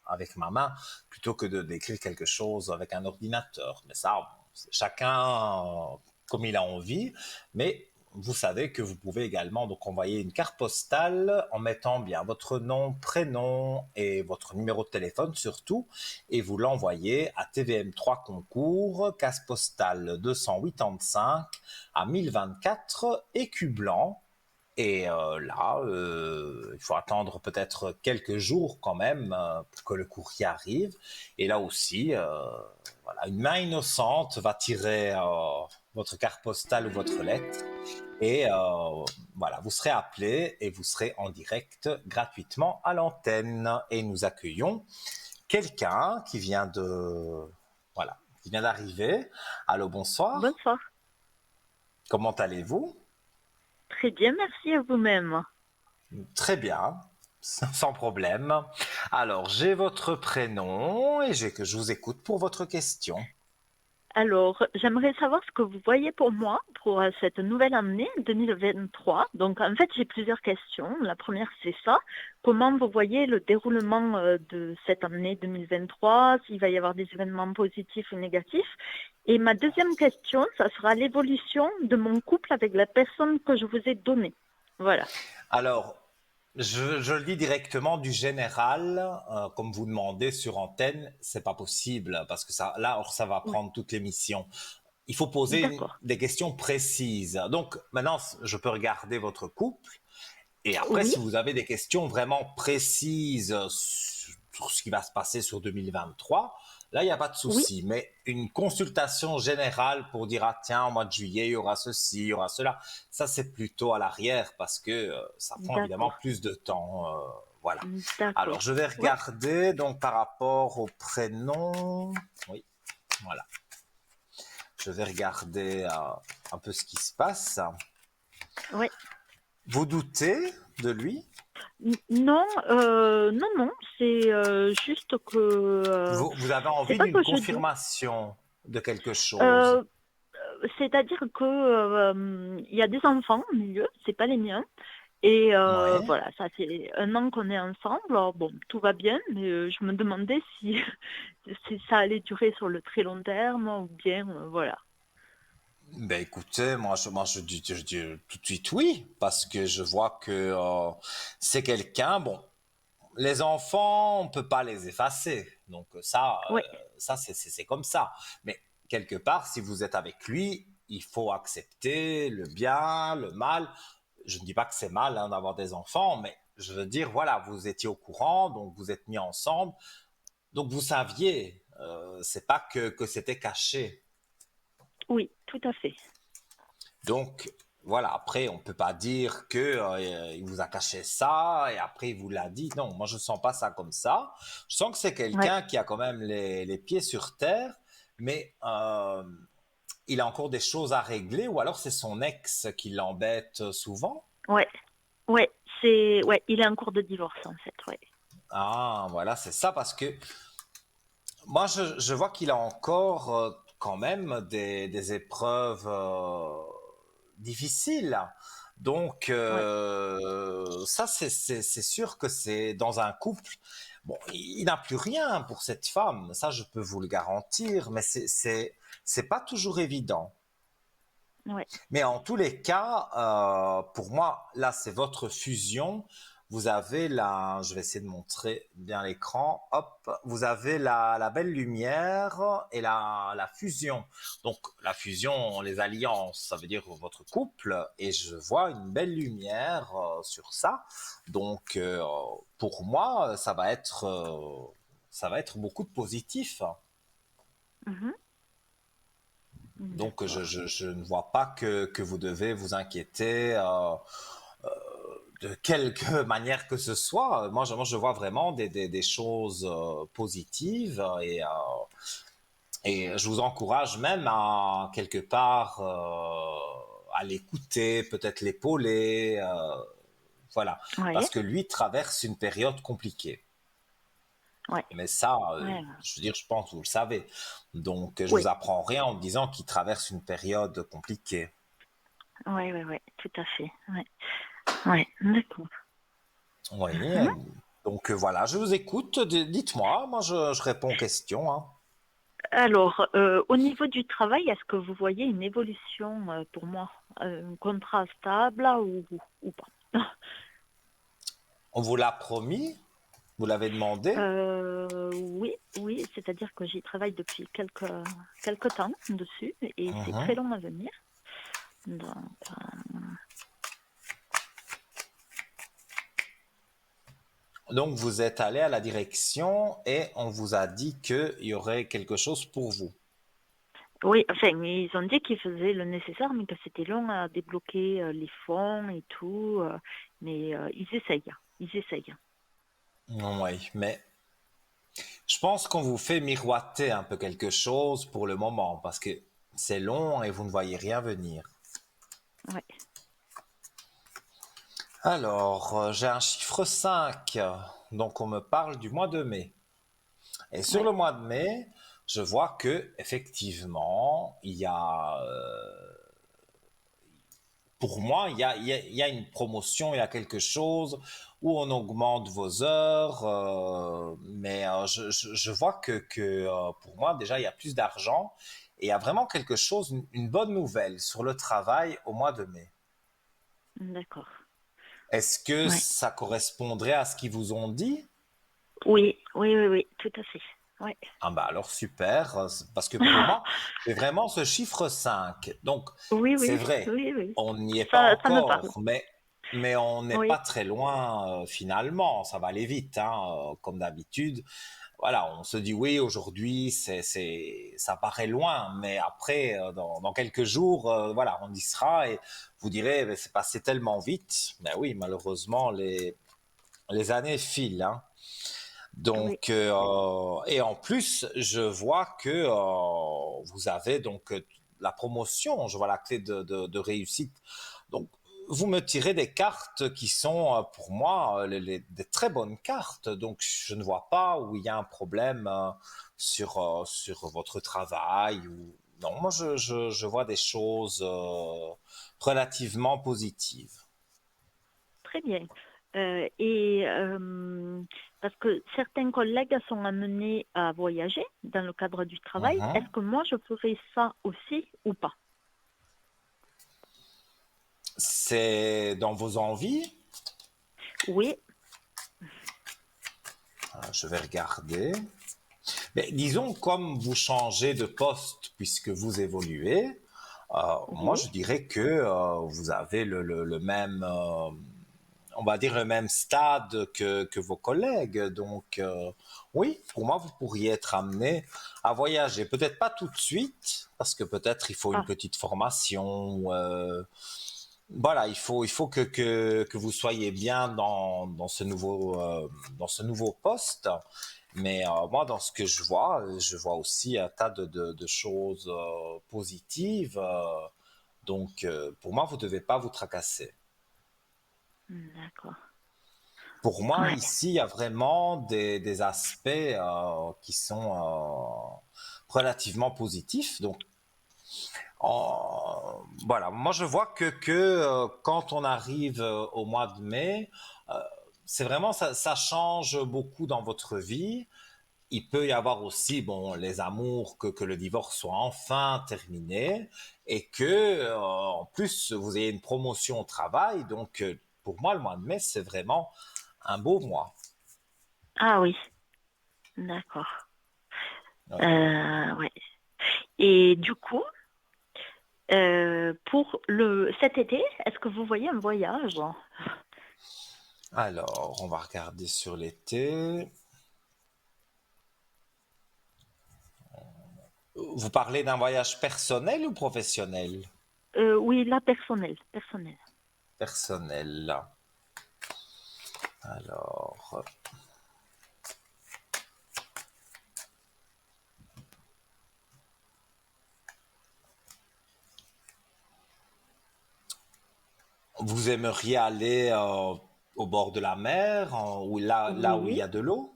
avec ma main plutôt que d'écrire quelque chose avec un ordinateur. Mais ça, chacun comme il a envie. Mais vous savez que vous pouvez également donc envoyer une carte postale en mettant bien votre nom, prénom et votre numéro de téléphone surtout, et vous l'envoyez à TVM3 Concours, case postale 285 à 1024 Écu Blanc. Et là, il faut attendre peut-être quelques jours quand même pour que le courrier arrive. Et là aussi, voilà, une main innocente va tirer votre carte postale ou votre lettre. Et voilà, vous serez appelé et vous serez en direct gratuitement à l'antenne. Et nous accueillons quelqu'un qui vient voilà, qui vient d'arriver. Allô, bonsoir. Bonsoir. Comment allez-vous? Très bien, merci à vous-même. Très bien, sans problème. Alors, j'ai votre prénom et que je vous écoute pour votre question. Alors, j'aimerais savoir ce que vous voyez pour moi pour cette nouvelle année 2023. Donc, en fait, j'ai plusieurs questions. La première, c'est ça. Comment vous voyez le déroulement de cette année 2023? S'il va y avoir des événements positifs ou négatifs? Et ma deuxième question, ça sera l'évolution de mon couple avec la personne que je vous ai donnée. Voilà. Alors, je le dis directement du général, comme vous demandez sur antenne, c'est pas possible parce que ça va Oui, prendre toute l'émission. Il faut poser d'accord. des questions précises. Donc, maintenant, je peux regarder votre couple. Et après, Oui, si vous avez des questions vraiment précises sur ce qui va se passer sur 2023, là, il n'y a pas de oui, souci. Mais une consultation générale pour dire, ah tiens, au mois de juillet, il y aura ceci, il y aura cela, ça, c'est plutôt à l'arrière parce que ça prend évidemment d'accord. plus de temps. Voilà. Alors, je D'accord. vais Oui, regarder donc par rapport au prénom. Oui, voilà. Je vais regarder un peu ce qui se passe. oui. Vous doutez de lui? Non, non, non, c'est juste que Vous avez c'est envie pas d'une que je doute. confirmation de quelque chose. Euh, C'est-à-dire que il y a des enfants au milieu, c'est pas les miens. Et Oui. voilà, ça fait 1 an qu'on est ensemble. Alors bon, tout va bien, mais je me demandais si, si ça allait durer sur le très long terme ou bien voilà. Ben écoutez, je dis tout de suite oui, parce que je vois que c'est quelqu'un. Bon, les enfants, on peut pas les effacer, donc Oui, ça c'est comme ça. Mais quelque part, si vous êtes avec lui, il faut accepter le bien, le mal. Je ne dis pas que c'est mal hein, d'avoir des enfants, mais je veux dire, voilà, vous étiez au courant, donc vous êtes mis ensemble, donc vous saviez. C'est pas que c'était caché. oui, tout à fait. Donc voilà, après on peut pas dire que il vous a caché ça et après il vous l'a dit. Non, moi je sens pas ça comme ça. Je sens que c'est Ouais, quelqu'un qui a quand même les pieds sur terre, mais il a encore des choses à régler ou alors c'est son ex qui l'embête souvent. ouais. Ouais, Ouais, il est en cours de divorce en fait, ouais. Ah, voilà, c'est ça, parce que moi, je vois qu'il a encore quand même des épreuves difficiles. Donc, Ouais. ça, c'est sûr que c'est dans un couple. Bon, il n'a plus rien pour cette femme, ça, je peux vous le garantir, mais c'est pas toujours évident. Ouais. Mais en tous les cas, pour moi, là, c'est votre fusion. Vous avez la, je vais essayer de montrer bien l'écran. Hop, vous avez la belle lumière et la fusion. Donc, la fusion, les alliances, ça veut dire votre couple. Et je vois une belle lumière sur ça. Donc, pour moi, ça va être beaucoup de positif. Mhm. Donc, D'accord. je ne vois pas que vous devez vous inquiéter de quelque manière que ce soit. Moi, je vois vraiment des choses positives et je vous encourage même à quelque part à l'écouter, peut-être l'épauler, voilà, Ouais. parce que lui traverse une période compliquée. Ouais. Mais ça, Ouais. je veux dire, je pense que vous le savez. Donc, je Oui. vous apprends rien en disant qu'il traverse une période compliquée. Ouais, ouais, ouais, tout à fait. Ouais. Ouais. D'accord. Oui, Mhm. donc voilà, je vous écoute. Dites-moi, moi je réponds aux questions, hein. Alors, au niveau du travail, est-ce que vous voyez une évolution pour moi, un contrat stable ou pas? On vous l'a promis, vous l'avez demandé. Oui, oui, c'est-à-dire que j'y travaille depuis quelques temps dessus et c'est Mhm. très long à venir. Donc, Donc vous êtes allé à la direction et on vous a dit qu'il y aurait quelque chose pour vous. oui, enfin, ils ont dit qu'ils faisaient le nécessaire, mais que c'était long à débloquer les fonds et tout. Mais ils essayent, ils essayent. Oui, mais je pense qu'on vous fait miroiter un peu quelque chose pour le moment parce que c'est long et vous ne voyez rien venir. Ouais, Alors, j'ai un chiffre 5, donc on me parle du mois de mai. Et sur ouais, le mois de mai, je vois que effectivement, il y a, pour moi, il y a une promotion, il y a quelque chose où on augmente vos heures, mais je vois que pour moi, déjà, il y a plus d'argent et il y a vraiment quelque chose, une bonne nouvelle sur le travail au mois de mai. d'accord. Est-ce que Ouais. ça correspondrait à ce qu'ils vous ont dit? Oui, oui, oui, oui, tout à fait. Ouais. Ah bah alors super, parce que pour moi, c'est vraiment ce chiffre 5. Donc, Oui, c'est oui, vrai, oui, oui. on n'y est pas Ça me parle. encore, mais on n'est pas Oui. très loin finalement, ça va aller vite, hein, comme d'habitude. Voilà, on se dit oui, aujourd'hui, ça paraît loin, mais après, dans quelques jours, voilà, on y sera et vous direz, mais c'est passé tellement vite. Ben oui, malheureusement, les années filent, hein. Oui, Donc, et en plus, je vois que vous avez donc la promotion, je vois la clé de réussite. Donc, vous me tirez des cartes qui sont pour moi des très bonnes cartes. Donc, je ne vois pas où il y a un problème sur votre travail. Ou... Non, moi, je vois des choses relativement positives. très bien. Et parce que certains collègues sont amenés à voyager dans le cadre du travail, est-ce Mhm. que moi je ferais ça aussi ou pas? C'est dans vos envies. Oui. Je vais regarder. Mais disons, comme vous changez de poste puisque vous évoluez, moi Oui. je dirais que vous avez le même, on va dire le même stade que vos collègues. Donc oui, pour moi vous pourriez être amené à voyager. Peut-être pas tout de suite, parce que peut-être il faut une Ah, petite formation. Voilà, il faut que vous soyez bien dans ce nouveau poste. Mais moi, dans ce que je vois aussi un tas de choses positives. Donc, pour moi, vous ne devez pas vous tracasser. d'accord. Pour moi, Ouais. ici, il y a vraiment des aspects qui sont relativement positifs. Donc, voilà, moi je vois que quand on arrive au mois de mai, euh, c'est vraiment ça change beaucoup dans votre vie. Il peut y avoir aussi bon les amours que le divorce soit enfin terminé et que en plus vous ayez une promotion au travail. Donc pour moi le mois de mai c'est vraiment un beau mois. Ah oui, d'accord. Ouais. Ouais. Et du coup, pour cet été, est-ce que vous voyez un voyage? Alors on va regarder sur l'été. Vous parlez d'un voyage personnel ou professionnel? Oui, là, personnel, personnel. Personnel. Alors, vous aimeriez aller au bord de la mer, ou là où il y Oui, a de l'eau?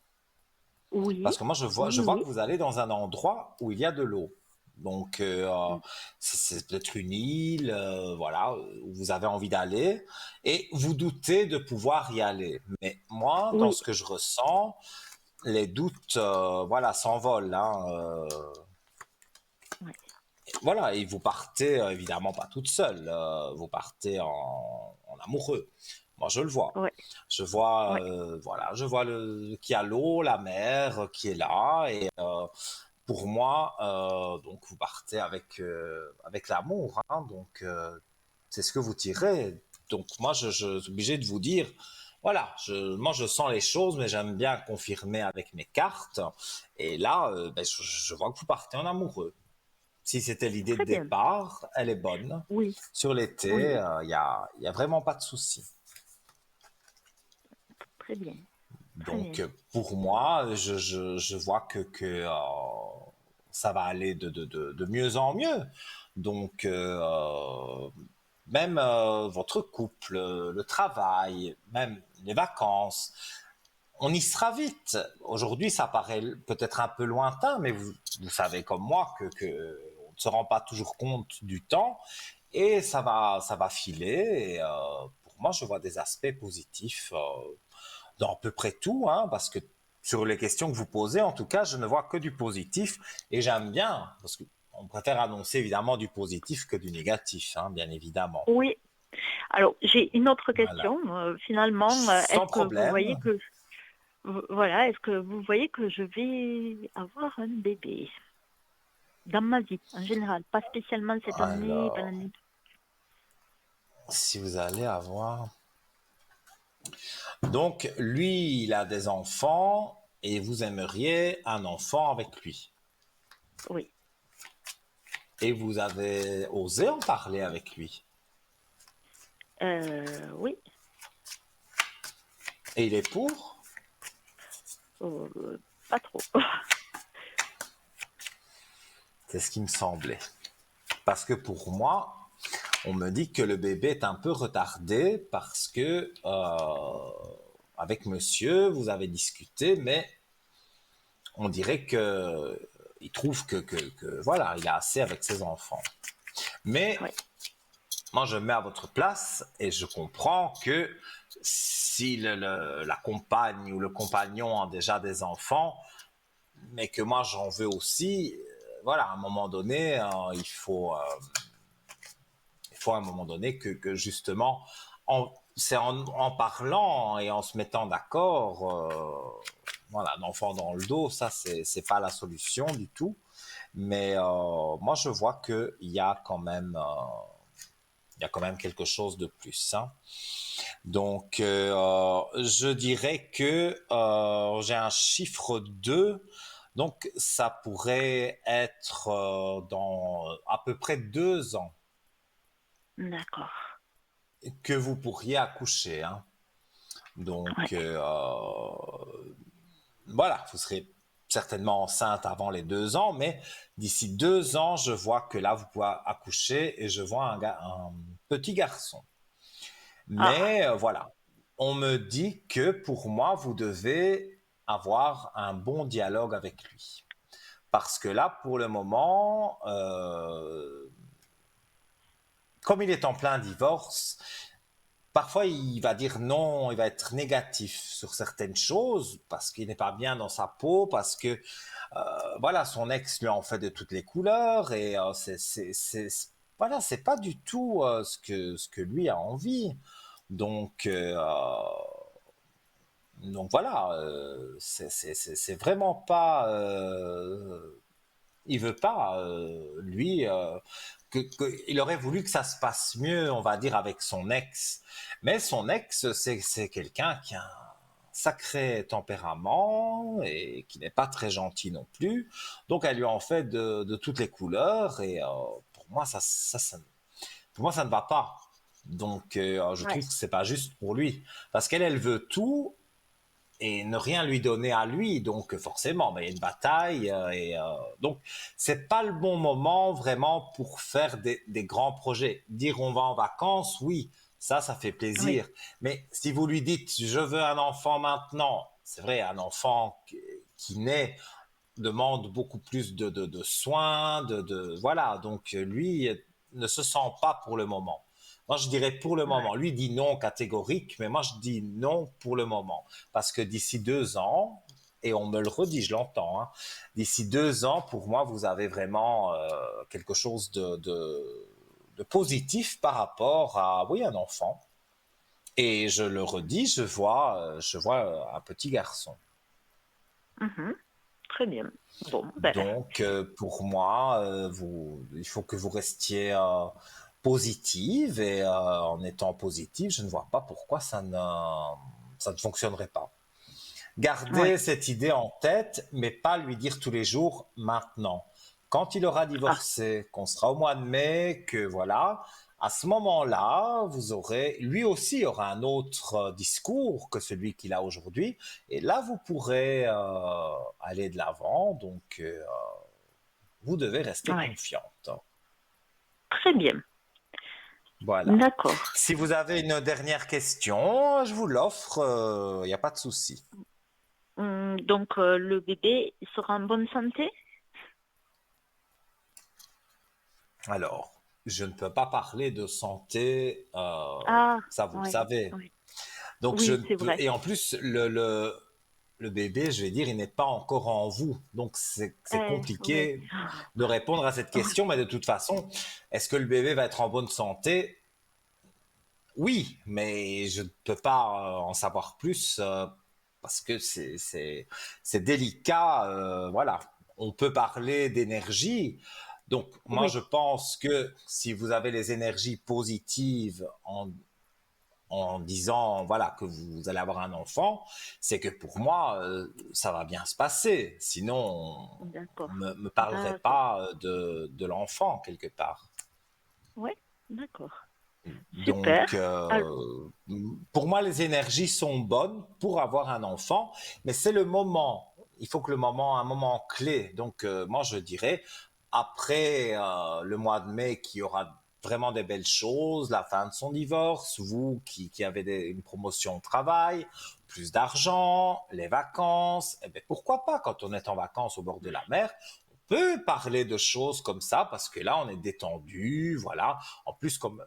oui, Parce que moi, oui, je vois oui. que vous allez dans un endroit où il y a de l'eau. Donc, c'est peut-être une île, voilà, où vous avez envie d'aller, et vous doutez de pouvoir y aller. Mais moi, dans Oui, ce que je ressens, les doutes, voilà, s'envolent, hein, ouais, voilà, et vous partez évidemment pas toute seule, vous partez en amoureux. Moi, je le vois. ouais, Je vois, ouais. voilà, je vois qu'il y a l'eau, la mer qui est là, et pour moi, donc vous partez avec l'amour, hein, donc c'est ce que vous tirez. Donc moi, je suis obligé de vous dire, voilà, moi je sens les choses, mais j'aime bien confirmer avec mes cartes. Et là, ben, je vois que vous partez en amoureux. Si c'était l'idée de Très bien. départ, elle est bonne. Oui, Sur oui, l'été, oui. y a vraiment pas de souci. Très bien, très Donc, bien. pour moi, je vois que ça va aller de mieux en mieux. Donc, même votre couple, le travail, même les vacances, on y sera vite. Aujourd'hui, ça paraît peut-être un peu lointain, mais vous savez comme moi que on ne se rend pas toujours compte du temps et ça va filer. Et, pour moi, je vois des aspects positifs dans à peu près tout, hein, parce que sur les questions que vous posez, en tout cas, je ne vois que du positif et j'aime bien parce que on préfère annoncer évidemment du positif que du négatif, hein, bien évidemment. Oui. Alors, j'ai une autre Voilà. question. Finalement, Sans est-ce que vous voyez problème. que, voilà, est-ce que vous voyez que je vais avoir un bébé dans ma vie, en général, pas spécialement cette année, pas Alors, l'année. si vous allez avoir donc, lui, il a des enfants et vous aimeriez un enfant avec lui. Oui, Et vous avez osé en parler avec lui. oui, Et il est pour? pas trop. C'est ce qui me semblait. Parce que pour moi, on me dit que le bébé est un peu retardé parce que avec monsieur, vous avez discuté, mais on dirait que il trouve que voilà, il a assez avec ses enfants. Mais Oui, moi, je me mets à votre place et je comprends que si la compagne ou le compagnon a déjà des enfants, mais que moi j'en veux aussi, voilà, à un moment donné, il faut à un moment donné que justement, c'est en parlant et en se mettant d'accord, voilà, un enfant dans le dos, ça c'est pas la solution du tout. Mais moi je vois qu'il y a quand même il y a quand même quelque chose de plus, hein. Donc, je dirais que j'ai un chiffre 2. Donc, ça pourrait être dans à peu près 2 ans d'accord. que vous pourriez accoucher, hein. Ouais. Donc, voilà, vous serez certainement enceinte avant les 2 ans, mais d'ici 2 ans, je vois que là, vous pouvez accoucher et je vois un petit garçon. Ah, Mais voilà, on me dit que pour moi, vous devez avoir un bon dialogue avec lui. Parce que là, pour le moment, comme il est en plein divorce, parfois il va dire non, il va être négatif sur certaines choses parce qu'il n'est pas bien dans sa peau, parce que voilà, son ex lui en fait de toutes les couleurs et voilà, c'est pas du tout ce que lui a envie. Donc, donc voilà, c'est vraiment pas. Il veut pas, lui, il aurait voulu que ça se passe mieux, on va dire, avec son ex. Mais son ex, c'est quelqu'un qui a un sacré tempérament et qui n'est pas très gentil non plus. Donc elle lui en fait de toutes les couleurs et pour moi, pour moi, ça ne va pas. Donc je Ouais, trouve que c'est pas juste pour lui. Parce qu'elle, elle veut tout et ne rien lui donner à lui. Donc forcément, ben, il y a une bataille. Donc c'est pas le bon moment vraiment pour faire des grands projets. Dire on va en vacances, oui, ça fait oui, plaisir. Mais si vous lui dites je veux un enfant maintenant, c'est vrai, un enfant qui naît demande beaucoup plus de soins, voilà. Donc lui ne se sent pas pour le moment. Moi, je dirais pour le ouais. moment. Lui dit non catégorique, mais moi, je dis non pour le moment. Parce que d'ici 2 ans, et on me le redit, je l'entends, hein, d'ici 2 ans, pour moi, vous avez vraiment quelque chose de positif par rapport à, oui, un enfant. Et je le redis, je vois un petit garçon. Mhm. Très bien. Bon, ben, Donc, pour moi, il faut que vous restiez positive et en étant positive, je ne vois pas pourquoi ça ne fonctionnerait pas. ouais. Gardez cette idée en tête, mais pas lui dire tous les jours maintenant. Quand il aura Ah, divorcé, qu'on sera au mois de mai, que voilà, à ce moment-là, lui aussi aura un autre discours que celui qu'il a aujourd'hui, et là, vous pourrez aller de l'avant. Donc, vous devez rester ouais. confiante. Très bien. Voilà. D'accord. Si vous avez une dernière question, je vous l'offre, il n'y a pas de souci. Donc, le bébé, il sera en bonne santé? Alors, je ne peux pas parler de santé, Ah, ça vous le oui, savez. oui. Donc je Oui, ne c'est peux, vrai. et en plus le bébé, je vais dire, il n'est pas encore en vous. Donc c'est Oui. compliqué de répondre à cette question, mais de toute façon, est-ce que le bébé va être en bonne santé? Oui, mais je ne peux pas en savoir plus parce que c'est délicat. Voilà, on peut parler d'énergie. Donc moi, Oui, je pense que si vous avez les énergies positives en disant voilà que vous allez avoir un enfant, c'est que pour moi, ça va bien se passer. Sinon, on d'accord. me parlerait D'accord. pas de l'enfant quelque part. Oui, d'accord. Super. Donc, Alors, pour moi, les énergies sont bonnes pour avoir un enfant, mais c'est le moment. Il faut que un moment clé. Donc, moi, je dirais, après le mois de mai, qui aura vraiment des belles choses, la fin de son divorce, vous qui avez une promotion au travail, plus d'argent, les vacances, eh bien, pourquoi pas, quand on est en vacances au bord de la mer, on peut parler de choses comme ça, parce que là, on est détendu, voilà. En plus, comme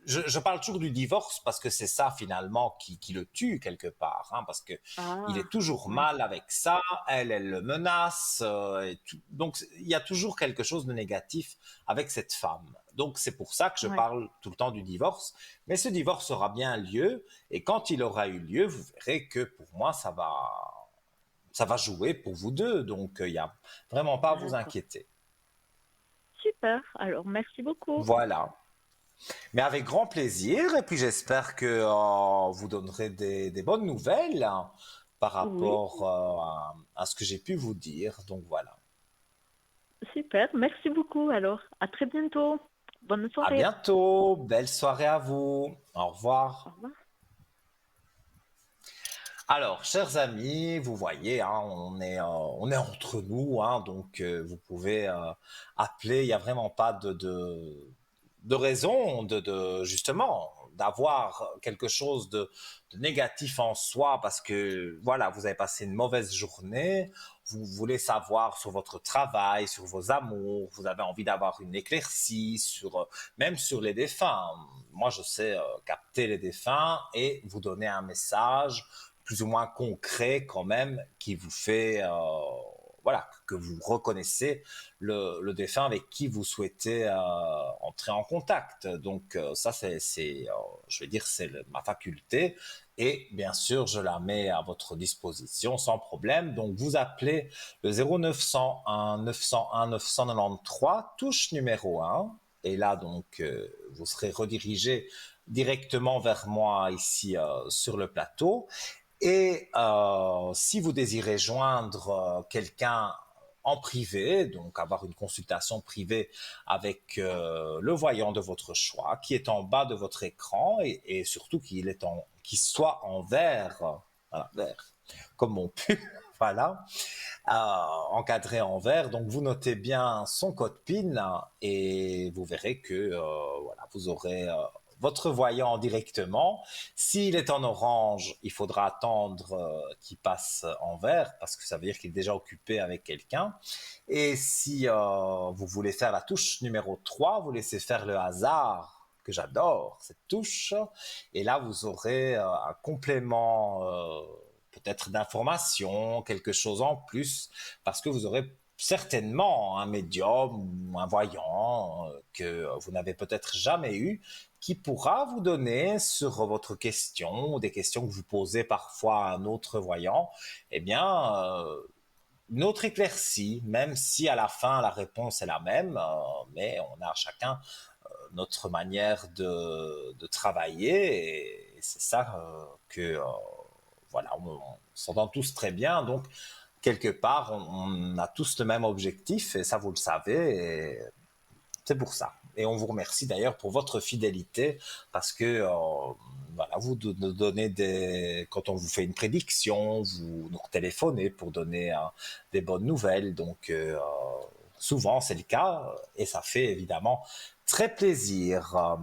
je parle toujours du divorce parce que c'est ça finalement qui le tue quelque part, hein, parce que il ah, est toujours oui, mal avec ça, elle le menace, donc il y a toujours quelque chose de négatif avec cette femme. Donc c'est pour ça que je oui, parle tout le temps du divorce, mais ce divorce aura bien lieu et quand il aura eu lieu, vous verrez que pour moi ça va jouer pour vous deux, donc il n'y a vraiment pas à vous d'accord. inquiéter. Super. Alors, merci beaucoup. Voilà. Mais avec grand plaisir, et puis j'espère que vous donnerez des bonnes nouvelles hein, par Oui, rapport à ce que j'ai pu vous dire. Donc voilà. super. Merci beaucoup. Alors, à très bientôt. Bonne À soirée. bientôt, belle soirée à vous. Au Au revoir. revoir. Alors, chers amis, vous voyez, hein, on est entre nous, hein, donc vous pouvez appeler. Il n'y a vraiment pas de raison justement. d'avoir quelque chose de négatif en soi parce que voilà, vous avez passé une mauvaise journée, vous voulez savoir sur votre travail, sur vos amours, vous avez envie d'avoir une éclaircie sur même sur les défunts. Moi, je sais capter les défunts et vous donner un message plus ou moins concret quand même qui vous fait voilà, que vous reconnaissez le défunt avec qui vous souhaitez entrer en contact. Donc ça, je vais dire, c'est ma faculté. Et bien sûr, je la mets à votre disposition sans problème. Donc vous appelez le 0901 901 993, touche numéro 1. Et là, donc, vous serez redirigé directement vers moi ici sur le plateau. Et si vous désirez joindre quelqu'un en privé, donc avoir une consultation privée avec le voyant de votre choix, qui est en bas de votre écran et surtout qu'il soit en vert, voilà, vert, comme mon pull, voilà, encadré en vert. Donc vous notez bien son code PIN et vous verrez que voilà, vous aurez votre voyant directement. S'il est en orange, il faudra attendre qu'il passe en vert parce que ça veut dire qu'il est déjà occupé avec quelqu'un. Et si vous voulez faire la touche numéro 3, vous laissez faire le hasard, que j'adore, cette touche. Et là, vous aurez un complément peut-être d'information, quelque chose en plus, parce que vous aurez certainement un médium ou un voyant que vous n'avez peut-être jamais eu qui pourra vous donner sur votre question ou des questions que vous posez parfois à un autre voyant, eh bien, une autre éclaircie, même si à la fin la réponse est la même, mais on a chacun notre manière de travailler et c'est ça que voilà, on s'entend tous très bien, donc quelque part on a tous le même objectif et ça vous le savez et c'est pour ça. Et on vous remercie d'ailleurs pour votre fidélité parce que voilà, vous nous donnez quand on vous fait une prédiction, vous nous téléphonez pour donner des bonnes nouvelles. Donc souvent c'est le cas et ça fait évidemment très plaisir.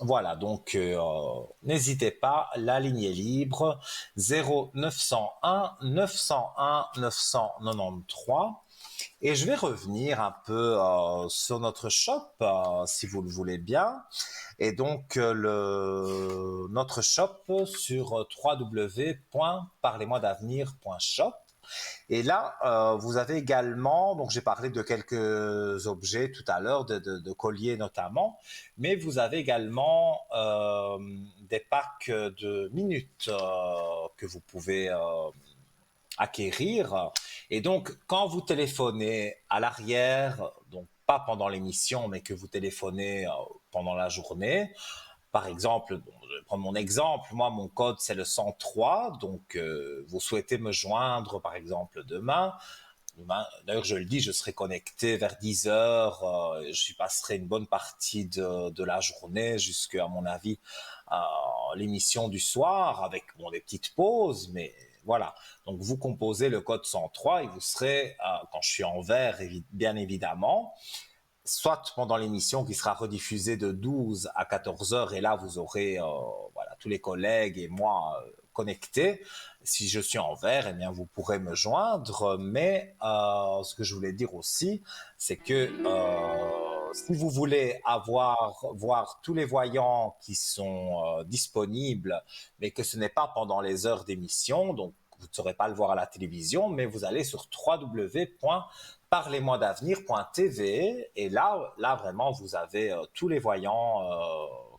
Voilà, donc n'hésitez pas, la ligne est libre 0901 901 993. Et je vais revenir un peu sur notre shop, si vous le voulez bien. Et donc, notre shop sur www.parlez-moi-d'avenir.shop. Et là, vous avez également, donc j'ai parlé de quelques objets tout à l'heure, de colliers notamment, mais vous avez également des packs de minutes que vous pouvez acquérir. Et donc, quand vous téléphonez à l'arrière, donc pas pendant l'émission, mais que vous téléphonez pendant la journée, par exemple, bon, je vais prendre mon exemple, moi mon code c'est le 103, donc vous souhaitez me joindre par exemple demain, d'ailleurs je le dis, je serai connecté vers 10 heures, je passerai une bonne partie de la journée jusqu'à mon avis l'émission du soir avec bon, des petites pauses, mais voilà. Donc vous composez le code 103 et vous serez, quand je suis en vert bien évidemment, soit pendant l'émission qui sera rediffusée de 12 à 14 heures et là vous aurez voilà, tous les collègues et moi connectés. Si je suis en vert, eh bien vous pourrez me joindre, mais ce que je voulais dire aussi, c'est que si vous voulez voir tous les voyants qui sont disponibles, mais que ce n'est pas pendant les heures d'émission, donc vous ne saurez pas le voir à la télévision, mais vous allez sur www.parlez-moi-d'avenir.tv et là vraiment vous avez tous les voyants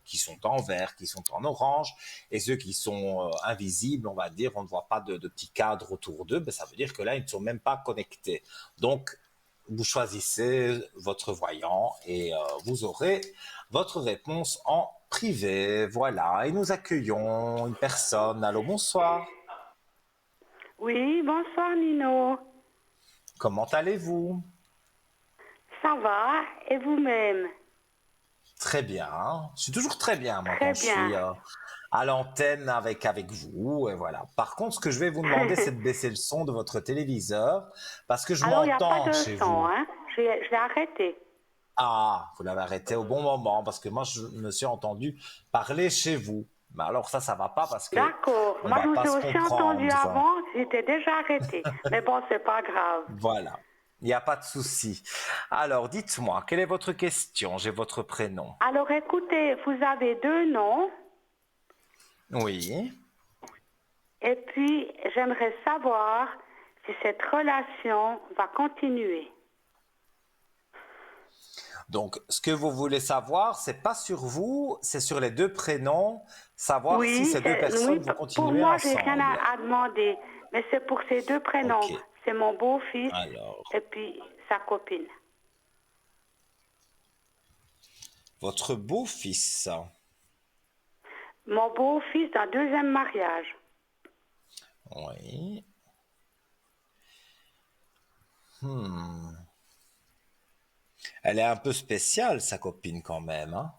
qui sont en vert, qui sont en orange et ceux qui sont invisibles, on va dire, on ne voit pas de petits cadres autour d'eux, mais ça veut dire que là ils ne sont même pas connectés. Donc vous choisissez votre voyant et vous aurez votre réponse en privé. Voilà, et nous accueillons une personne. Allô, bonsoir. Oui, bonsoir Nino. Comment allez-vous? Ça va, et vous-même? Très bien. Je suis toujours très bien, moi, Très quand je suis bien. à l'antenne avec vous. Et voilà. Par contre, ce que je vais vous demander, c'est de baisser le son de votre téléviseur parce que je Alors, il n'y a pas m'entends de chez son, vous. hein? Je l'ai arrêté. Ah, vous l'avez arrêté au bon moment parce que moi, je me suis entendu parler chez vous. Mais alors ça va pas parce que D'accord. on Moi, va je vous pas ai se aussi entendu comprendre. avant, j'étais déjà arrêtée. Mais bon, c'est pas grave. Voilà. Il n'y a pas de souci. Alors, dites-moi, quelle est votre question? J'ai votre prénom. Alors écoutez, vous avez 2 noms, Oui. et puis j'aimerais savoir si cette relation va continuer. Donc, ce que vous voulez savoir, c'est pas sur vous, c'est sur les deux prénoms, savoir si Oui, ces deux oui, personnes vont pour continuer moi, j'ai rien ensemble. à demander, mais c'est pour ces 2 prénoms. Ok. C'est mon beau-fils Alors, et puis sa copine. votre beau-fils. Mon beau-fils d'un deuxième mariage. Oui. Hmm. Elle est un peu spéciale, sa copine, quand même, hein.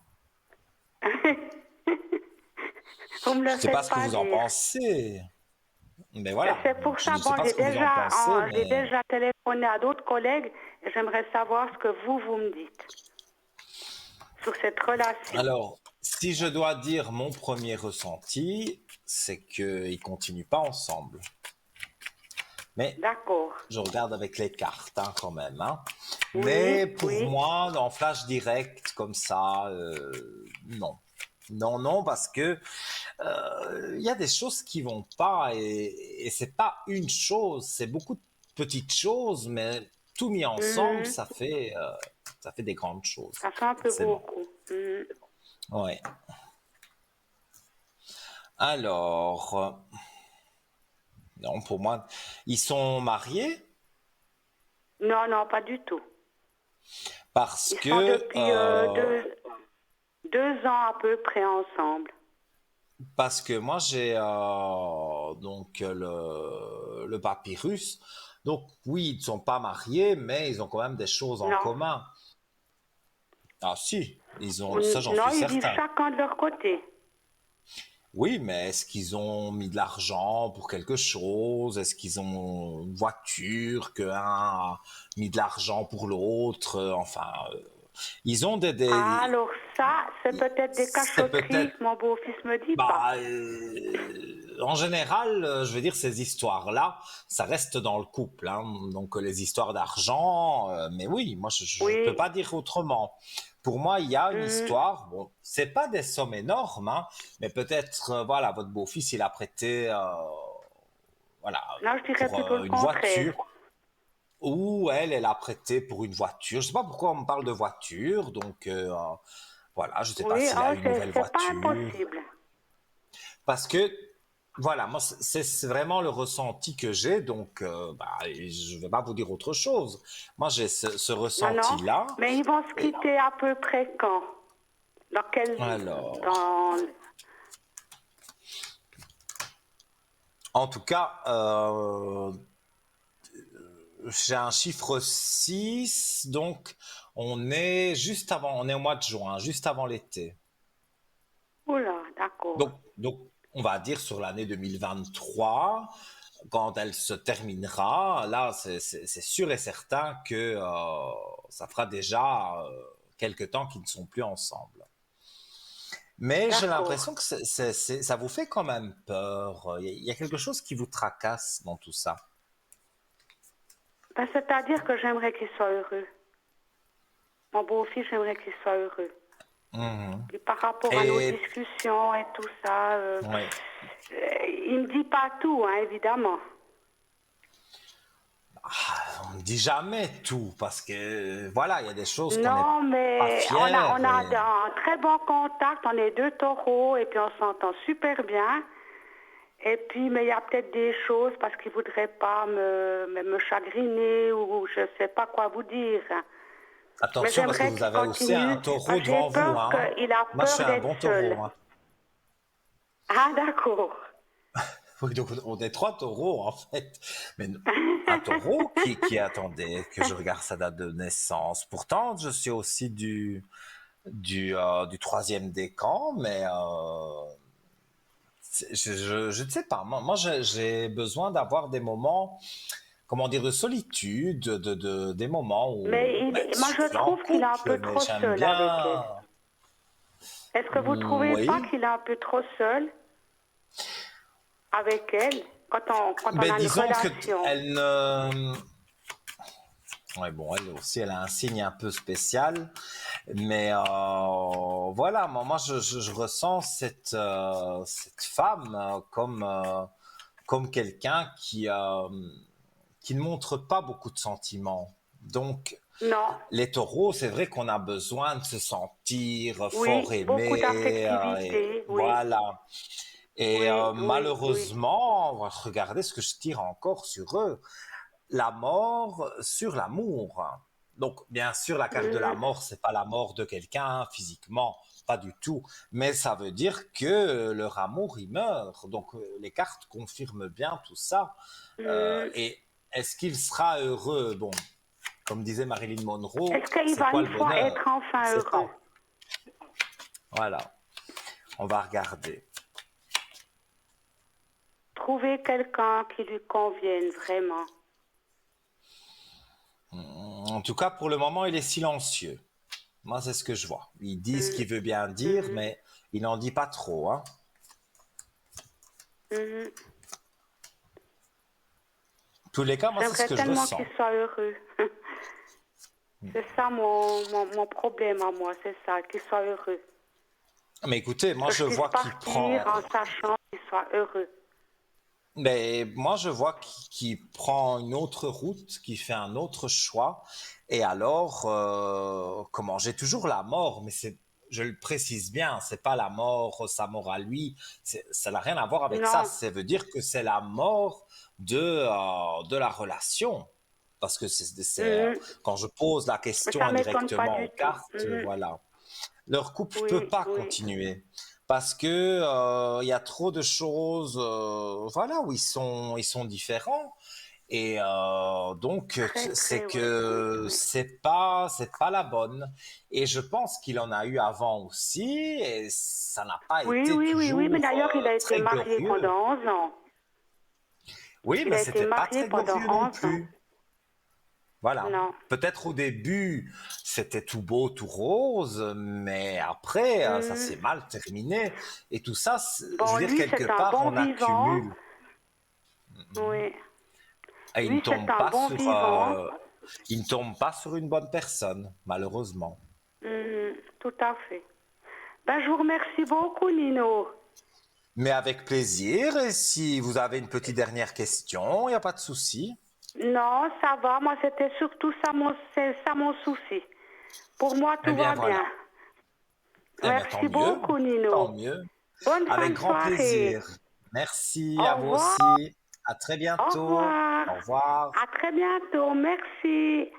Vous me Je le ne sais pas faites ce que pas vous en dire. pensez. Mais voilà, C'est pour je ça, ne sais bon, pas ce que vous en pensez, j'ai mais déjà téléphoné à d'autres collègues et j'aimerais savoir ce que vous me dites sur cette relation. alors, si je dois dire mon premier ressenti, c'est qu'ils ne continuent pas ensemble. Mais D'accord. je regarde avec les cartes, hein, quand même, hein. Oui, Mais pour oui. moi, en flash direct, comme ça, non. Non, non, parce que il y a des choses qui vont pas et c'est pas une chose, c'est beaucoup de petites choses, mais tout mis ensemble, Mhm. ça fait des grandes choses, Ça fait un peu forcément. beaucoup. Mhm. Ouais. Alors, non, pour moi, ils sont mariés Non, non, pas du tout. parce Ils sont que depuis 2 ans à peu près ensemble. moi j'ai donc le papyrus. Donc oui, ils ne sont pas mariés, mais ils ont quand même des choses en Non. commun. Ah si, ils ont ça, j'en Non, suis ils vivent certain. chacun de leur côté. Oui, mais est-ce qu'ils ont mis de l'argent pour quelque chose? Est-ce qu'ils ont une voiture, qu'un a mis de l'argent pour l'autre? Enfin, ils ont Ah, alors ça, c'est peut-être des c'est cachotteries peut-être, que mon beau-fils me dit pas. bah, en général, je veux dire, ces histoires-là, ça reste dans le couple, hein. Donc les histoires d'argent, mais oui, moi je peux Oui. pas dire autrement. Pour moi, il y a une Mhm. histoire. Bon, c'est pas des sommes énormes, hein, mais peut-être, voilà, votre beau-fils, il a prêté, voilà, Là, je dirais pour plutôt le une contraire. voiture, ou elle a prêté pour une voiture. Je sais pas pourquoi on me parle de voiture, donc voilà, je sais pas Oui, s'il a oh, une nouvelle c'est pas voiture. impossible. Parce que, voilà, moi, c'est vraiment le ressenti que j'ai, donc bah, je ne vais pas vous dire autre chose. Moi, j'ai ce Non, non. ressenti-là. Mais ils vont se Et quitter à peu près quand? Dans quel... alors, Dans... en tout cas, j'ai un chiffre 6, donc on est juste avant, on est au mois de juin, juste avant l'été. Oula, d'accord. Donc, on va dire sur l'année 2023, quand elle se terminera, là, c'est sûr et certain que ça fera déjà quelque temps qu'ils ne sont plus ensemble. Mais j'ai D'accord. l'impression que ça vous fait quand même peur. Il y a quelque chose qui vous tracasse dans tout ça. Ben, c'est-à-dire que j'aimerais qu'il soit heureux. Mon beau-fils, j'aimerais qu'il soit heureux. Mhm. Et par rapport à nos Et discussions et tout ça, ouais. il me dit pas tout, hein, évidemment. On ne dit jamais tout parce que voilà, il y a des choses qu'on n'est Non, pas mais fier. on a un très bon contact, on est 2 taureaux et puis on s'entend super bien. Et puis, mais il y a peut-être des choses parce qu'il voudrait pas me chagriner ou je sais pas quoi vous dire. Mais Attention parce que j'aimerais vous qu'il avez aussi un continue taureau parce que j'ai devant vous, peur hein. qu'il a Moi, je suis peur un d'être bon seul. taureau, hein. Ah, d'accord. Oui, donc on est trois taureaux en fait. Mais un taureau attendait que je regarde sa date de naissance. Pourtant, je suis aussi du troisième décan, mais je ne sais pas. Moi j'ai besoin d'avoir des moments comment dire, de solitude, des moments où Mais moi, je je suis en trouve qu'il est un peu couple, mais trop j'aime seul avec elle. bien. Est-ce que vous trouvez pas Oui. qu'il est un peu trop seul avec elle quand on Ben, a une disons que relation? elle ne. Ouais, bon, elle aussi, elle a un signe un peu spécial, mais voilà, moi, je ressens cette femme comme quelqu'un qui ne montre pas beaucoup de sentiments. Donc, Non. les taureaux, c'est vrai qu'on a besoin de se sentir fort Oui, beaucoup aimé, et d'affectivité. Oui, voilà. Et oui, oui, oui. malheureusement, regardez ce que je tire encore sur eux, la mort sur l'amour. Donc, bien sûr, la carte de la Mhm. mort, c'est pas la mort de quelqu'un physiquement, pas du tout. Mais ça veut dire que leur amour, il meurt. Donc, les cartes confirment bien tout ça. Mhm. Et est-ce qu'il sera heureux? Bon, comme disait Marilyn Monroe, Est-ce qu'il c'est va quoi une le fois bonheur? être enfin C'est heureux? ça. Voilà. On va regarder. Trouver quelqu'un qui lui convienne vraiment. En tout cas, pour le moment, il est silencieux. Moi, c'est ce que je vois. Il dit ce Mhm. qu'il veut bien dire, Mhm. mais il n'en dit pas trop, hein. Mhm. Tous les cas, moi, c'est ce J'aimerais que je tellement qu'il ressens. soit heureux. C'est ça mon problème à moi, c'est ça, qu'il soit heureux. Mais écoutez, moi, Que je je puisse vois qu'il partir prend. en sachant qu'il soit heureux. Mais moi, je vois qu'il prend une autre route, qu'il fait un autre choix. Et alors, comment? J'ai toujours la mort, mais je le précise bien, c'est pas la mort, sa mort à lui. Ça n'a rien à voir avec ça. Non. Ça veut dire que c'est la mort de la relation. Parce que Mhm. quand je pose la Mais question ça m'étonne pas indirectement du aux tout. cartes, Mhm. voilà. Leur couple peut Oui, pas oui. continuer parce que il y a trop de choses, voilà, où ils sont différents et donc Très, c'est très, oui, oui, que oui. c'est pas la bonne. Et je pense qu'il en a eu avant aussi et ça n'a pas Oui, été oui, oui, oui, mais toujours d'ailleurs, il a été très marié glorieux. pendant 11 ans. Oui, Il mais a été c'était pas marié très pendant glorieux non 11 ans. plus. Voilà. Non. Peut-être au début, c'était tout beau, tout rose, mais après, ça Mhm. s'est mal terminé. Et tout ça, je Bon, veux dire, lui, quelque c'est un part, bon on vivant. accumule. Oui. Et Lui, c'est un bon vivant. il ne tombe pas sur une bonne personne, malheureusement. Mhm. Tout à fait. Ben, je vous remercie beaucoup, Nino. Mais avec plaisir, et si vous avez une petite dernière question, il n'y a pas de souci. Non, ça va. Moi, c'était surtout ça c'est ça mon souci. Pour moi, Eh tout bien, va voilà. bien. Eh bien, tant Merci mieux, beaucoup, tant Nino. mieux. Bonne fin Avec de grand soirée. plaisir. Merci à Au vous revoir. aussi. À très Au bientôt. revoir. Au revoir. À très bientôt. Merci.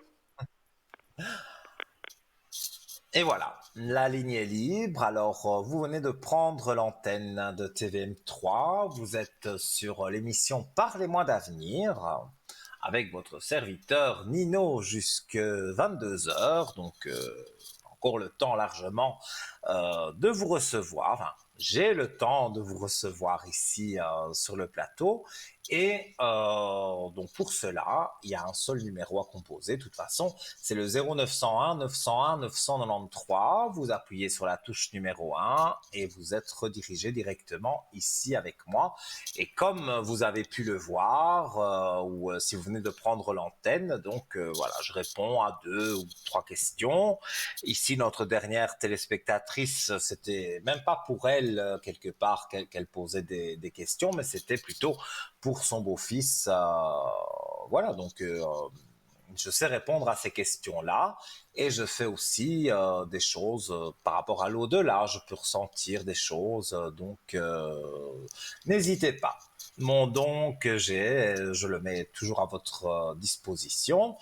Et voilà, la ligne est libre. Alors, vous venez de prendre l'antenne de TVM3. Vous êtes sur l'émission Parlez-moi d'avenir avec votre serviteur Nino jusque 22 heures. Donc, encore le temps largement de vous recevoir. Enfin, j'ai le temps de vous recevoir ici sur le plateau. Et donc pour cela, il y a un seul numéro à composer. De toute façon, c'est le 0901 901 993. Vous appuyez sur la touche numéro 1 et vous êtes redirigé directement ici avec moi. Et comme vous avez pu le voir, ou si vous venez de prendre l'antenne, donc voilà, je réponds à 2 ou 3 questions. Ici, notre dernière téléspectatrice, c'était même pas pour elle, quelque part, qu'elle posait des questions, mais c'était plutôt pour son beau-fils. Voilà, donc je sais répondre à ces questions-là et je fais aussi des choses par rapport à l'au-delà. Je peux ressentir des choses, donc n'hésitez pas. Mon don que j'ai, je le mets toujours à votre disposition.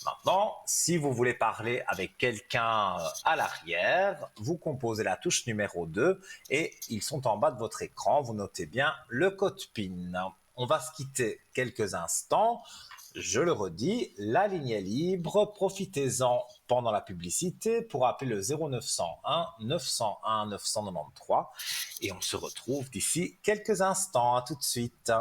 Maintenant, si vous voulez parler avec quelqu'un à l'arrière, vous composez la touche numéro 2 et ils sont en bas de votre écran. Vous notez bien le code PIN. On va se quitter quelques instants. Je le redis, la ligne est libre. Profitez-en pendant la publicité pour appeler le 0901 901 993 et on se retrouve d'ici quelques instants. À tout de suite.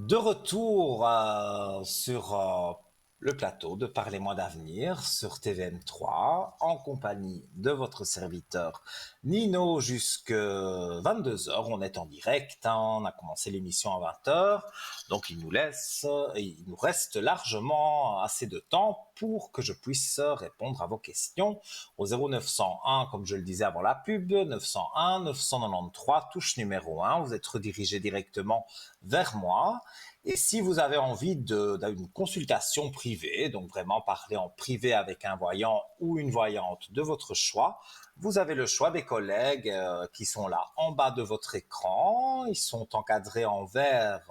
De retour sur le plateau de Parlez-moi d'avenir sur TVM3 en compagnie de votre serviteur Nino jusque 22 heures. On est en direct, hein, on a commencé l'émission à 20 heures, donc il nous reste largement assez de temps pour que je puisse répondre à vos questions au 0901, comme je le disais avant la pub, 901 993, touche numéro 1. Vous êtes redirigé directement vers moi. Et si vous avez envie d'une consultation privée, donc vraiment parler en privé avec un voyant ou une voyante de votre choix, vous avez le choix des collègues qui sont là en bas de votre écran. Ils sont encadrés en vert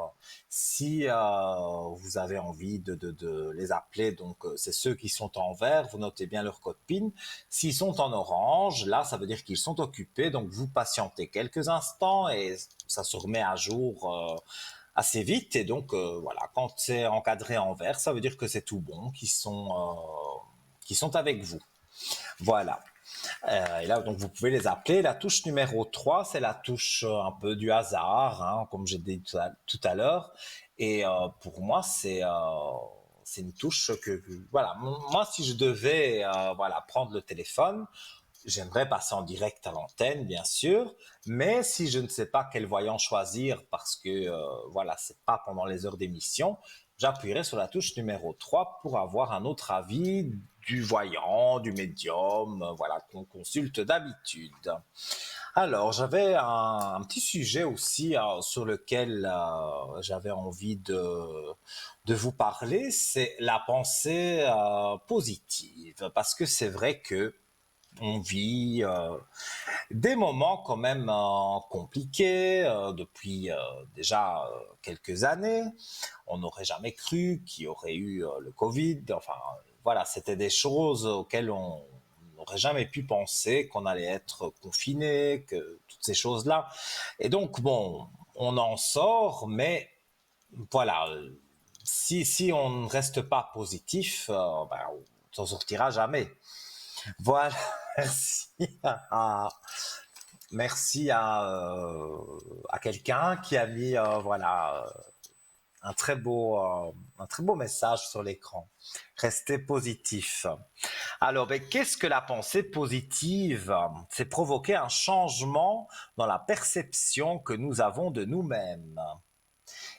si vous avez envie de les appeler. Donc, c'est ceux qui sont en vert. Vous notez bien leur code PIN. S'ils sont en orange, là, ça veut dire qu'ils sont occupés. Donc, vous patientez quelques instants et ça se remet à jour assez vite. Et donc, voilà, quand c'est encadré en vert, ça veut dire que c'est tout bon, qui sont avec vous. Voilà. Et là, donc, vous pouvez les appeler. La touche numéro 3, c'est la touche un peu du hasard, hein, comme j'ai dit tout à l'heure. Et pour moi, c'est une touche voilà, moi, si je devais voilà, prendre le téléphone, j'aimerais passer en direct à l'antenne, bien sûr, mais si je ne sais pas quel voyant choisir parce que voilà, c'est pas pendant les heures d'émission, j'appuierai sur la touche numéro 3 pour avoir un autre avis du voyant, du médium, voilà, qu'on consulte d'habitude. Alors, j'avais un petit sujet aussi sur lequel j'avais envie de vous parler, c'est la pensée positive, parce que c'est vrai que on vit des moments quand même compliqués depuis déjà quelques années. On n'aurait jamais cru qu'il y aurait eu le Covid. Enfin, voilà, c'était des choses auxquelles on n'aurait jamais pu penser qu'on allait être confiné, que toutes ces choses-là. Et donc, bon, on en sort, mais voilà, si on ne reste pas positif, ben, on s'en sortira jamais. Voilà, merci merci à quelqu'un qui a mis voilà, un très beau message sur l'écran. Restez positif. Alors, ben, qu'est-ce que la pensée positive? C'est provoquer un changement dans la perception que nous avons de nous-mêmes.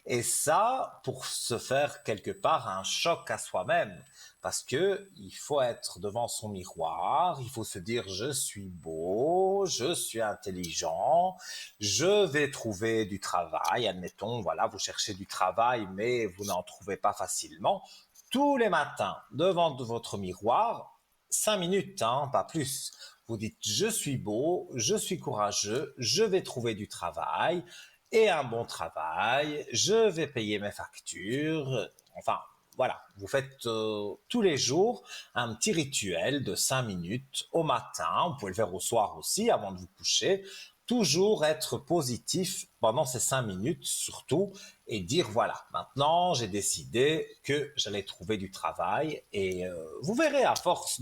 Et ça, pour se faire quelque part un choc à soi-même, parce que il faut être devant son miroir, il faut se dire je suis beau, je suis intelligent, je vais trouver du travail. Admettons, voilà, vous cherchez du travail, mais vous n'en trouvez pas facilement. Tous les matins, devant votre miroir, 5 minutes, hein, pas plus. Vous dites je suis beau, je suis courageux, je vais trouver du travail et un bon travail, je vais payer mes factures, enfin voilà, vous faites tous les jours un petit rituel de 5 minutes au matin, vous pouvez le faire au soir aussi avant de vous coucher, toujours être positif pendant ces 5 minutes surtout et dire voilà, maintenant j'ai décidé que j'allais trouver du travail et vous verrez à force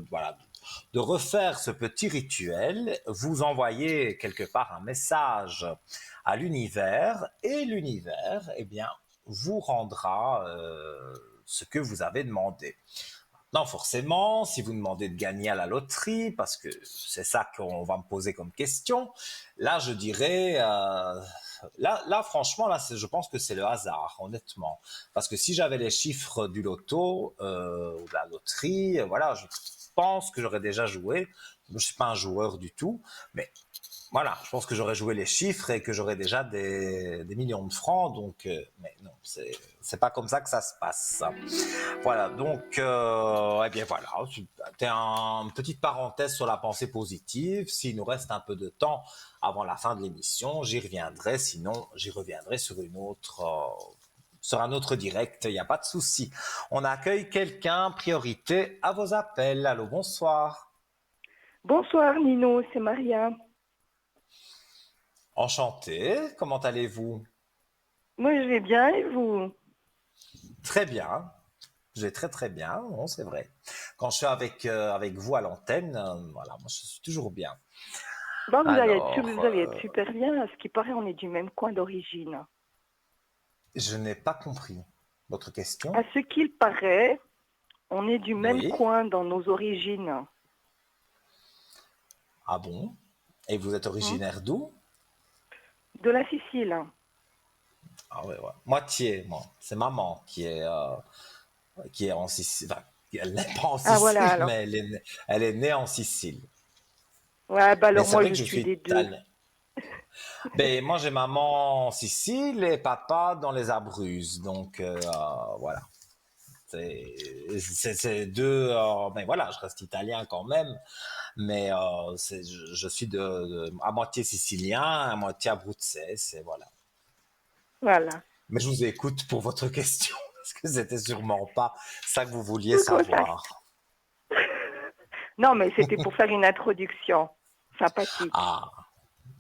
voilà, de refaire ce petit rituel, vous envoyez quelque part un message à l'univers et l'univers, eh bien, vous rendra ce que vous avez demandé. Non, forcément, si vous demandez de gagner à la loterie, parce que c'est ça qu'on va me poser comme question, là, je dirais, là, franchement, là, je pense que c'est le hasard, honnêtement. Parce que si j'avais les chiffres du loto ou de la loterie, voilà, je pense que j'aurais déjà joué. Je ne suis pas un joueur du tout, mais voilà, je pense que j'aurais joué les chiffres et que j'aurais déjà des millions de francs. Donc, mais non, c'est pas comme ça que ça se passe. Voilà, donc, eh bien voilà, c'était une petite parenthèse sur la pensée positive. S'il nous reste un peu de temps avant la fin de l'émission, j'y reviendrai. Sinon, j'y reviendrai sur sur un autre direct. Il n'y a pas de souci. On accueille quelqu'un. Priorité à vos appels. Allô, bonsoir. Bonsoir Nino, c'est Maria. Enchanté. Comment allez-vous? Moi je vais bien et vous? Très bien. Je vais très très bien, non, c'est vrai. Quand je suis avec vous à l'antenne, voilà, moi je suis toujours bien. Bon, vous allez Alors, être super bien. À ce qui paraît, on est du même coin d'origine. Je n'ai pas compris votre À question. ce qu'il paraît, on est du même Oui. coin dans nos origines. Ah bon? Et vous êtes Hein. originaire d'où? De la Sicile. Ah ouais, ouais. Moitié, moi. C'est maman qui est en Sicile. Enfin, elle n'est pas en Ah voilà Sicile, alors. mais elle est née en Sicile. Ouais, bah Mais alors c'est moi vrai je que je suis suis des deux. italien. Ben, moi, j'ai maman en Sicile et papa dans les Abruzzes. Donc, voilà. C'est deux. Mais voilà, je reste italien quand même. Mais je suis à moitié sicilien, à moitié abruzzais. C'est voilà. Voilà. Mais je vous écoute pour votre question, parce que c'était sûrement pas ça que vous vouliez Tout comme ça. savoir. Non, mais c'était pour faire une introduction sympathique. Ah,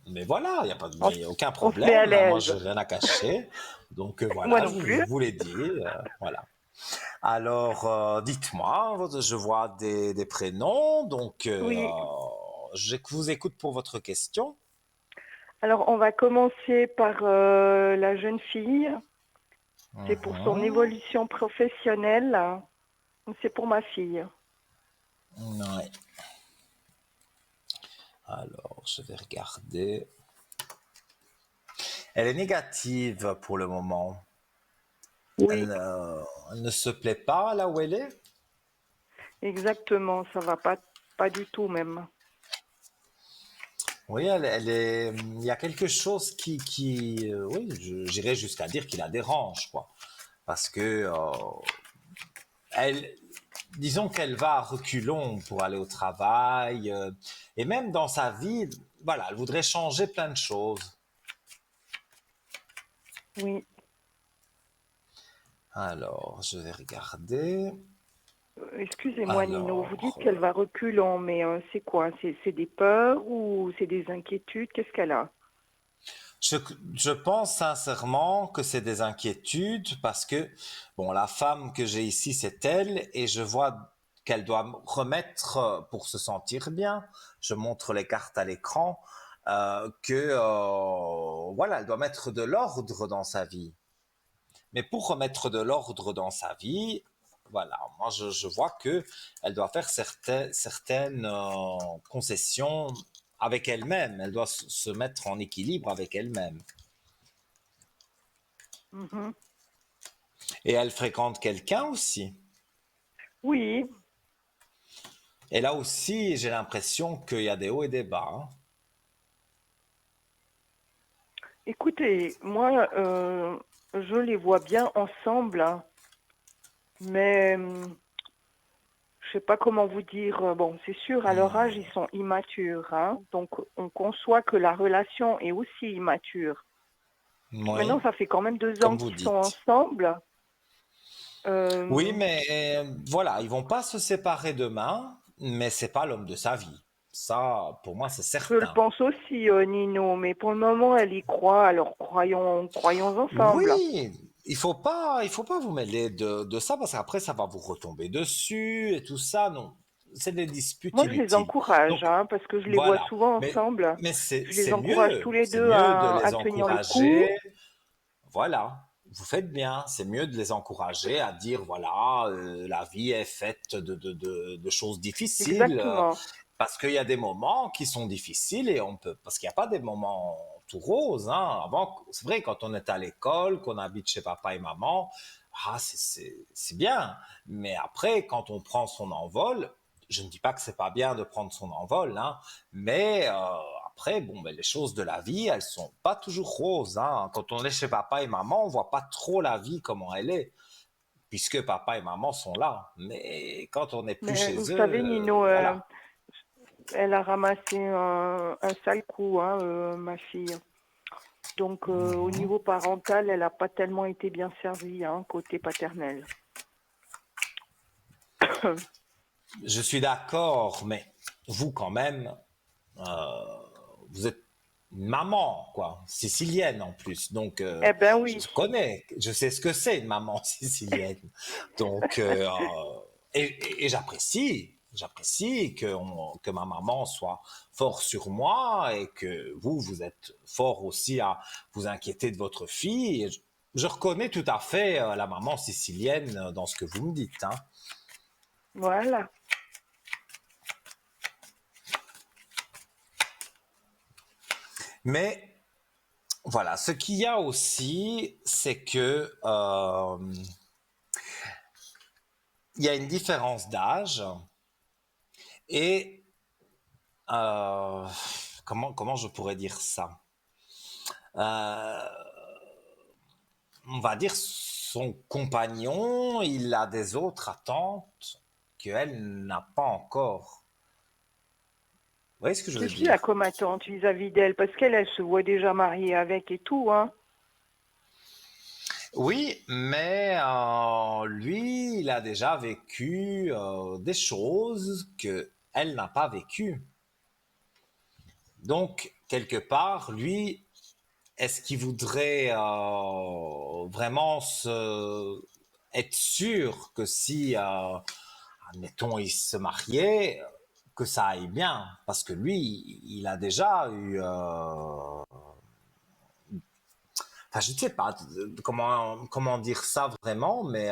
mais voilà, il n'y a pas, On, mais aucun on se met à problème. Moi, l'aise. je n'ai rien à cacher. Donc Moi voilà, non plus. je vous l'ai dit. Voilà. Alors, dites-moi, je vois des prénoms, donc Oui. je vous écoute pour votre question. Alors on va commencer par la jeune fille. C'est pour son Mhm. évolution professionnelle. C'est pour ma fille. Ouais. Alors, je vais regarder. Elle est négative pour le moment. Oui, Elle ne se plaît pas là où elle est. exactement. Ça va pas du tout même. Oui, elle est. Il y a quelque chose oui, j'irais jusqu'à dire qui la dérange, quoi. Parce que elle, disons qu'elle va à reculons pour aller au travail, et même dans sa vie, voilà, elle voudrait changer plein de choses. Oui. Alors, je vais regarder. Excusez-moi Nino, vous dites Alors, qu'elle va reculons, mais c'est quoi? C'est des peurs ou c'est des inquiétudes? Qu'est-ce qu'elle a? Je, je pense sincèrement que c'est des inquiétudes parce que, bon, la femme que j'ai ici, c'est elle, et je vois qu'elle doit remettre, pour se sentir bien, je montre les cartes à l'écran, voilà, elle doit mettre de l'ordre dans sa vie. Mais pour remettre de l'ordre dans sa vie, voilà, moi je vois que elle doit faire certaines concessions avec elle-même. Elle doit se mettre en équilibre avec elle-même. Mhm. Et elle fréquente quelqu'un aussi. Oui, Et là aussi, j'ai l'impression qu'il y a des hauts et des bas, hein. écoutez, moi, je les vois bien ensemble, hein, mais je sais pas comment vous dire. Bon, c'est sûr, à leur âge, ils sont immatures, hein, donc on conçoit que la relation est aussi immature. Oui, Maintenant, ça fait quand même 2 ans comme vous qu'ils sont dites. ensemble. Oui, Euh, mais voilà, ils vont pas se séparer demain, mais c'est pas l'homme de sa vie. Ça, pour moi, c'est je le certain. pense aussi, Nino, mais pour le moment, elle y croit, alors croyons ensemble. Oui, il faut pas vous mêler de ça parce qu'après ça va vous retomber dessus et tout ça. Non, c'est des disputes Moi, je les inutiles. encourage, Donc hein, parce que je les vois voilà. souvent ensemble. Mais Je les encourage tous les deux de à les tenir le coup. encourager. Voilà, vous faites bien. C'est mieux de les encourager à dire voilà, la vie est faite de choses difficiles. Exactement. Parce qu'il y a des moments qui sont difficiles et on peut, parce qu'il n'y a pas des moments tout roses, hein. Avant, c'est vrai, quand on est à l'école, qu'on habite chez papa et maman, ah, c'est bien. Mais après, quand on prend son envol, je ne dis pas que c'est pas bien de prendre son envol, hein, mais après, bon, ben, les choses de la vie, elles sont pas toujours roses, hein. Quand on est chez papa et maman, on voit pas trop la vie comment elle est, puisque papa et maman sont là. Mais quand on n'est plus Mais chez vous savez, eux, Nino, voilà. elle a ramassé un sale coup, hein, ma fille. Donc, au niveau parental, elle n'a pas tellement été bien servie, hein, côté paternel. Je suis d'accord, mais vous quand même, euh, vous êtes une maman, quoi, sicilienne en plus. Donc, Eh ben oui. je connais, je sais ce que c'est une maman sicilienne. Donc, et j'apprécie que ma maman soit fort sur moi et que vous êtes fort aussi à vous inquiéter de votre fille. je reconnais tout à fait la maman sicilienne dans ce que vous me dites, hein. Voilà. Mais voilà, ce qu'il y a aussi, c'est que il y a une différence d'âge et euh, comment je pourrais dire ça? Euh, on va dire son compagnon, il a des autres attentes qu'elle n'a pas encore. Vous voyez ce que je veux Qu'est-ce qu'il a dire? comme attente vis-à-vis d'elle? Parce qu'elle, elle se voit déjà mariée avec et tout, hein. Oui, mais lui, il a déjà vécu des choses que elle n'a pas vécues. Donc, quelque part, lui, est-ce qu'il voudrait vraiment être sûr que si, admettons, il se mariait, que ça aille bien? Parce que lui, il a déjà eu... enfin, je ne sais pas comment dire ça vraiment, mais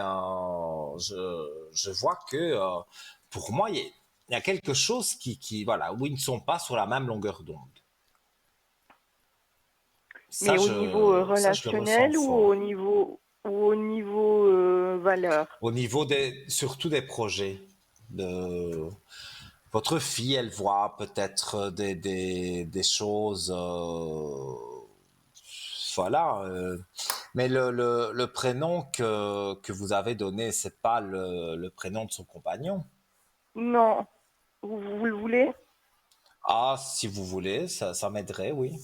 je vois que pour moi, il y a quelque chose voilà, où ils ne sont pas sur la même longueur d'onde. Mais au niveau Ça, je le ressens relationnel fort. ou au niveau valeur? Au niveau surtout des projets. De, votre fille, elle voit peut-être des choses, voilà. Mais le prénom que vous avez donné, c'est pas le prénom de son compagnon. Non. Vous le voulez? Ah, si vous voulez, ça m'aiderait, oui.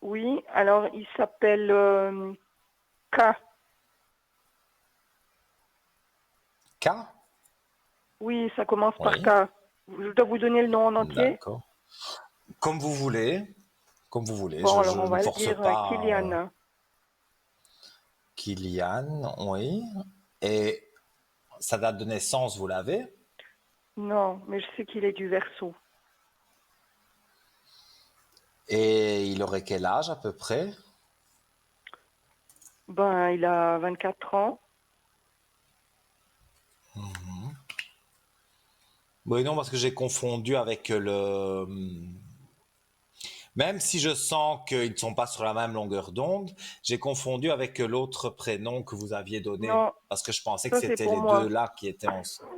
Oui. Alors, il s'appelle K. K? Oui, ça commence par Oui, K. Je dois vous donner le nom en entier? d'accord. Comme vous voulez, comme vous voulez. Bon, Je alors on ne va le force dire pas. Kylian. Kylian, oui. Et sa date de naissance, vous l'avez? Non, mais je sais qu'il est du Verseau. Et il aurait quel âge à peu près? Ben, il a 24 ans. Oui, non, parce que j'ai confondu avec même si je sens qu'ils ne sont pas sur la même longueur d'onde, j'ai confondu avec l'autre prénom que vous aviez donné. Non, Parce que je pensais que ça c'est c'était pour les deux moi. là qui étaient ensemble.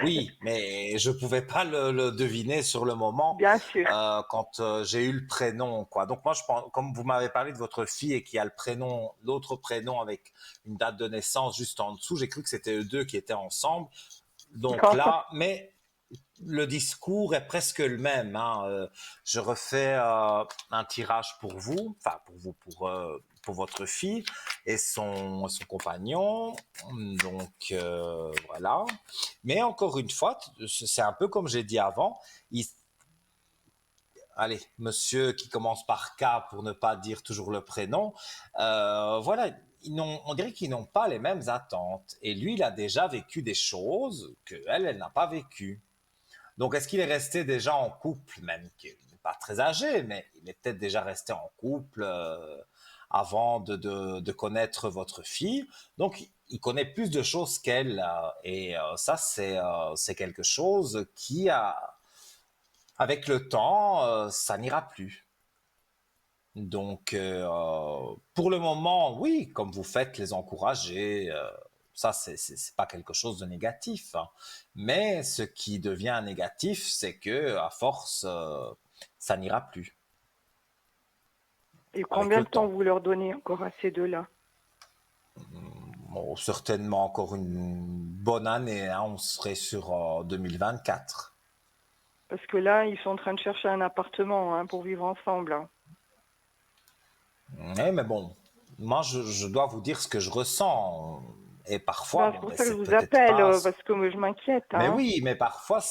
Oui, mais je pouvais pas le deviner sur le moment Bien sûr. quand j'ai eu le prénom, quoi. Donc moi, je pense, comme vous m'avez parlé de votre fille et qu'il y a le prénom, l'autre prénom avec une date de naissance juste en dessous, j'ai cru que c'était eux deux qui étaient ensemble. Donc Non. là, mais le discours est presque le même, hein. Je refais un tirage pour vous, enfin pour vous, pour votre fille et son compagnon. Donc voilà. Mais encore une fois, c'est un peu comme j'ai dit avant. Allez, monsieur qui commence par K pour ne pas dire toujours le prénom, voilà, on dirait qu'ils n'ont pas les mêmes attentes. Et lui, il a déjà vécu des choses qu'elle, elle n'a pas vécues. Donc, est-ce qu'il est resté déjà en couple, même qu'il n'est pas très âgé, mais il est peut-être déjà resté en couple avant de connaître votre fille. Donc, il connaît plus de choses qu'elle. Et ça, c'est quelque chose qui, avec le temps, ça n'ira plus. Donc, pour le moment, oui, comme vous faites, les encourager, ça, c'est pas quelque chose de négatif, hein. Mais ce qui devient négatif, c'est que à force, ça n'ira plus Et avec combien le de temps temps. vous leur donnez encore à ces deux-là? Bon, certainement encore une bonne année, hein, on serait sur 2024. Parce que là, ils sont en train de chercher un appartement hein, pour vivre ensemble, hein. Mais bon, moi, je dois vous dire ce que je ressens. Et parfois, Ben, bon, c'est pour ben, ça que je c'est vous peut-être appelle, pas. parce que je m'inquiète, Mais hein. oui, mais parfois,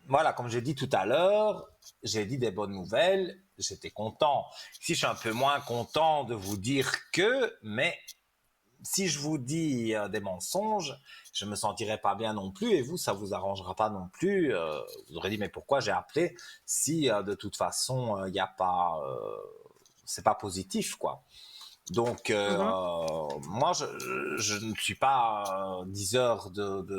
voilà, comme j'ai dit tout à l'heure, j'ai dit des bonnes nouvelles, j'étais content. Si je suis un peu moins content de vous dire mais si je vous dis des mensonges, je me sentirai pas bien non plus et vous, ça vous arrangera pas non plus. Vous aurez dit, mais pourquoi j'ai appelé si de toute façon, il n'y a pas, c'est pas positif, quoi. Donc, Mhm. moi, je ne suis pas diseur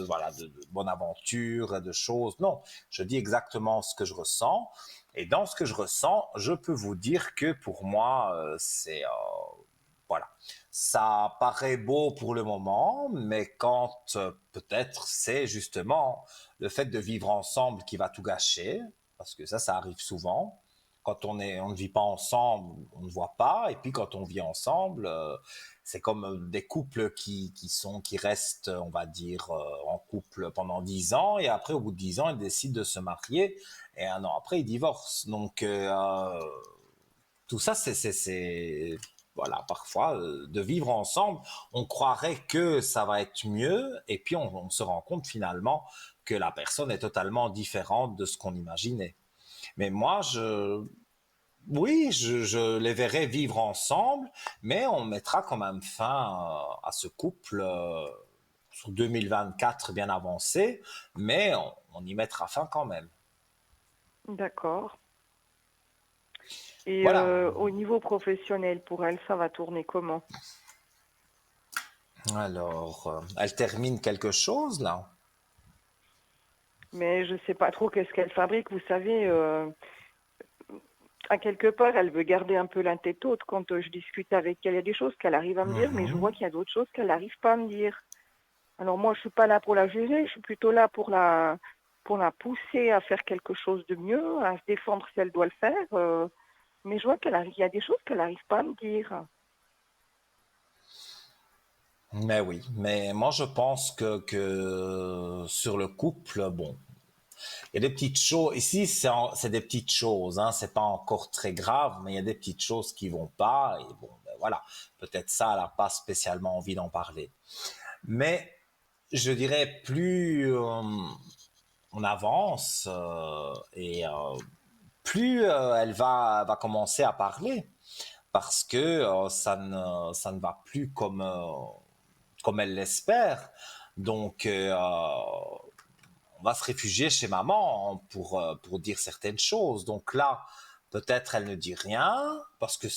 voilà, de bonne aventure et de choses. Non, je dis exactement ce que je ressens. Et dans ce que je ressens, je peux vous dire que pour moi, voilà, ça paraît beau pour le moment, mais quand peut-être c'est justement le fait de vivre ensemble qui va tout gâcher, parce que ça arrive souvent. Quand on ne vit pas ensemble, on ne voit pas, et puis quand on vit ensemble, c'est comme des couples qui restent, on va dire, en couple pendant 10 ans, et après, au bout de 10 ans, ils décident de se marier, et un an après, ils divorcent. Donc, tout ça, voilà, parfois, de vivre ensemble, on croirait que ça va être mieux, et puis on se rend compte finalement que la personne est totalement différente de ce qu'on imaginait. Mais moi, oui, je les verrai vivre ensemble, mais on mettra quand même fin à ce couple sur 2024 bien avancé, mais on y mettra fin quand même. D'accord. Et Voilà. au niveau professionnel, pour elle, ça va tourner comment? Alors, elle termine quelque chose là? Mais je sais pas trop qu'est-ce qu'elle fabrique. Vous savez, à quelque part, elle veut garder un peu la tête haute quand je discute avec elle. Il y a des choses qu'elle arrive à me dire, mais je vois Mhm. qu'il y a d'autres choses qu'elle n'arrive pas à me dire. Alors moi, je suis pas là pour la juger, je suis plutôt là pour la pousser à faire quelque chose de mieux, à se défendre si elle doit le faire. Mais je vois il y a des choses qu'elle n'arrive pas à me dire. Mais oui, mais moi je pense que sur le couple, bon, il y a des petites choses. Ici, c'est des petites choses, hein, c'est pas encore très grave, mais il y a des petites choses qui vont pas. Et bon, ben voilà, peut-être ça, elle n'a pas spécialement envie d'en parler. Mais je dirais, plus on avance et plus elle va commencer à parler parce que ça ne va plus comme elle l'espère. Donc, on va se réfugier chez maman pour dire certaines choses. Donc là, peut-être elle ne dit rien parce que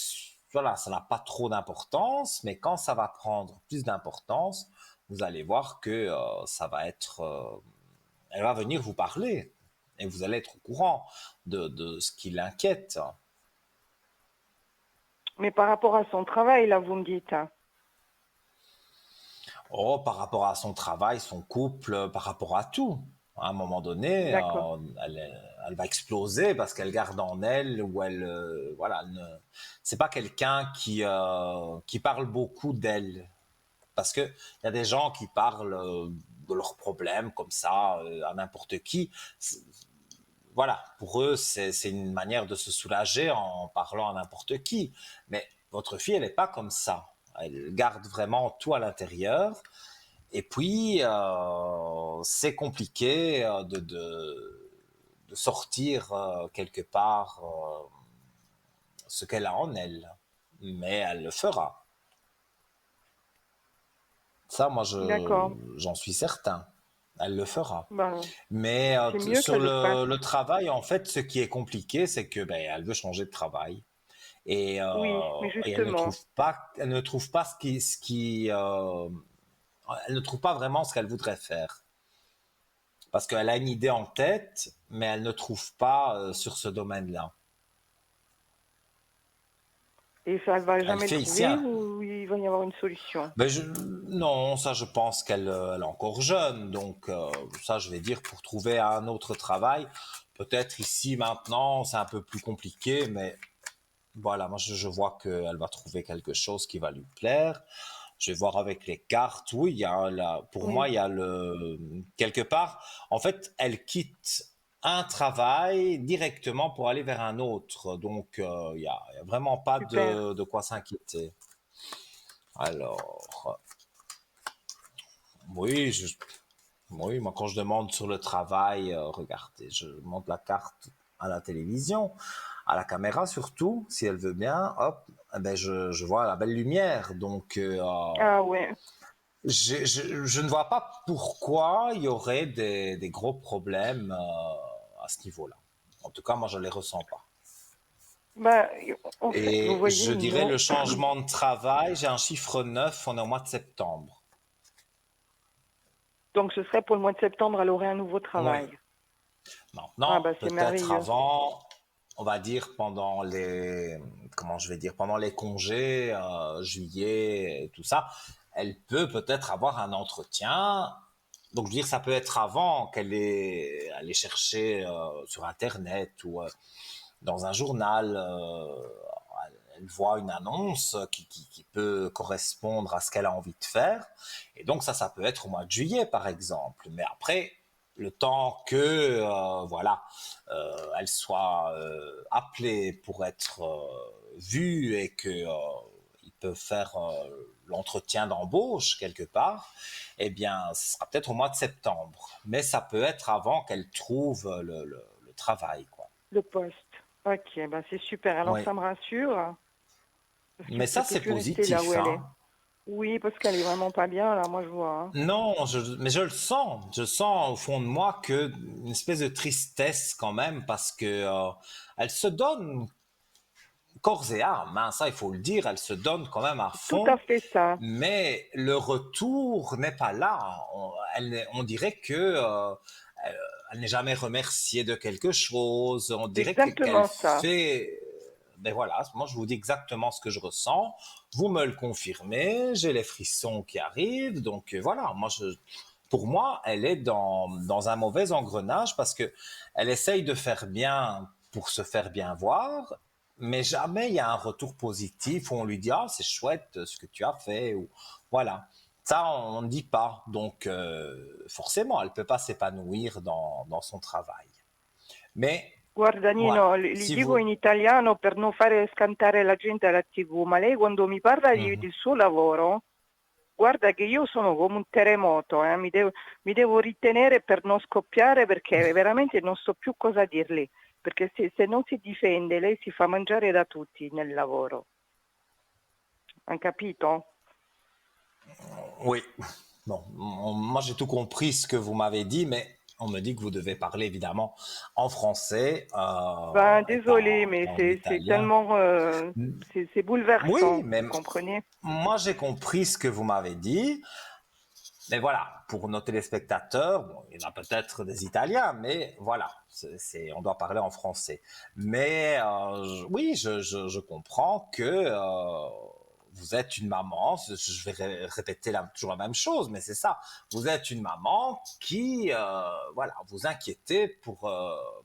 voilà, ça n'a pas trop d'importance, mais quand ça va prendre plus d'importance, vous allez voir que ça va être, elle va venir vous parler et vous allez être au courant de ce qui l'inquiète. Mais par rapport à son travail, là, vous me dites, hein. Oh, par rapport à son travail, son couple, par rapport à tout. À un moment donné, D'accord. elle va exploser parce qu'elle garde en elle ou voilà, c'est pas quelqu'un qui parle beaucoup d'elle. Parce que il y a des gens qui parlent de leurs problèmes comme ça à n'importe qui. Voilà, pour eux, c'est une manière de se soulager en parlant à n'importe qui. Mais votre fille, elle n'est pas comme ça. Elle garde vraiment tout à l'intérieur. Et puis, c'est compliqué de sortir quelque part ce qu'elle a en elle. Mais elle le fera. Ça, moi, D'accord. j'en suis certain. Elle le fera. Ben, Mais c'est mieux sur qu'elle le fasse. le travail, en fait, ce qui est compliqué, c'est que ben, elle veut changer de travail Oui, mais et justement. elle ne trouve pas elle ne trouve pas vraiment ce qu'elle voudrait faire. Parce qu'elle a une idée en tête, mais elle ne trouve pas sur ce domaine-là. Et ça, elle va Elle jamais le fait ici trouver un... ou il va y avoir une solution? Ben non, ça je pense qu'elle elle est encore jeune, donc ça je vais dire pour trouver un autre travail. Peut-être ici maintenant c'est un peu plus compliqué, mais voilà, moi je vois qu'elle va trouver quelque chose qui va lui plaire. Je vais voir avec les cartes. Oui, pour moi, Oui, il y a quelque part, en fait, elle quitte un travail directement pour aller vers un autre. Donc, il y a vraiment pas super. de quoi s'inquiéter. Alors, oui, oui, moi, quand je demande sur le travail, regardez, je monte la carte à la télévision, à la caméra surtout, si elle veut bien, hop, eh ben je vois la belle lumière. Donc, Ah ouais. je ne vois pas pourquoi il y aurait des gros problèmes à ce niveau-là. En tout cas, moi, je ne les ressens pas. Ben, en fait, vous Et voyez, je dirais Nino, le changement de travail, j'ai un chiffre 9, on est au mois de septembre. donc ce serait pour le mois de septembre, elle aurait un nouveau Oui. travail. Ah Maintenant, ben c'est peut-être merveilleux. avant, on va dire pendant comment je vais dire, pendant les congés, juillet et tout ça, elle peut peut-être avoir un entretien. Donc, je veux dire, ça peut être avant qu'elle ait aller chercher sur Internet ou dans un journal, elle voit une annonce qui peut correspondre à ce qu'elle a envie de faire. Et donc ça peut être au mois de juillet, par exemple. Mais après, le temps que, voilà, elle soit appelée pour être vue et que il peut faire l'entretien d'embauche quelque part, eh bien, ce sera peut-être au mois de septembre. Mais ça peut être avant qu'elle trouve le travail, quoi. Le poste. Ok, ben c'est super. Alors Oui. ça me rassure, parce Mais ça, qu'elle peut c'est plus rester là où positif, elle est. hein. Oui, parce qu'elle est vraiment pas bien, là, moi je vois, hein. Non, mais je le sens. Je sens au fond de moi que une espèce de tristesse quand même parce que elle se donne corps et âme, hein, ça il faut le dire, elle se donne quand même à C'est tout à fond, fait ça. mais le retour n'est pas là. On dirait que elle, elle n'est jamais remerciée de quelque chose. On C'est dirait qu'elle exactement ça. fait. Ben voilà, moi je vous dis exactement ce que je ressens. Vous me le confirmez, j'ai les frissons qui arrivent, donc voilà. Pour moi, elle est dans un mauvais engrenage parce que elle essaye de faire bien pour se faire bien voir, mais jamais il y a un retour positif où on lui dit ah c'est chouette ce que tu as fait ou voilà. Ça on ne dit pas, donc forcément elle peut pas s'épanouir dans son travail. Mais Guarda Nino, voilà, li si dico vous in italiano per non fare scantare la gente alla TV, ma lei quando mi parla Mhm. del suo lavoro, guarda che io sono come un terremoto, mi devo ritenere per non scoppiare perché veramente non so più cosa dirle, perché se non si difende lei si fa mangiare da tutti nel lavoro. Han capito? Oui, bon, moi j'ai tout compris ce que vous m'avez dit, mais on me dit que vous devez parler évidemment en français Ben et désolé, mais pas en c'est italien. tellement c'est Oui, bouleversant, mais vous comprenez? moi j'ai compris ce que vous m'avez dit. Mais voilà, pour nos téléspectateurs, bon, il y en a peut-être des Italiens, mais voilà, on doit parler en français. Mais oui, je comprends que vous êtes une maman, je vais répéter toujours la même chose, mais c'est ça, vous êtes une maman qui, voilà, vous inquiétez pour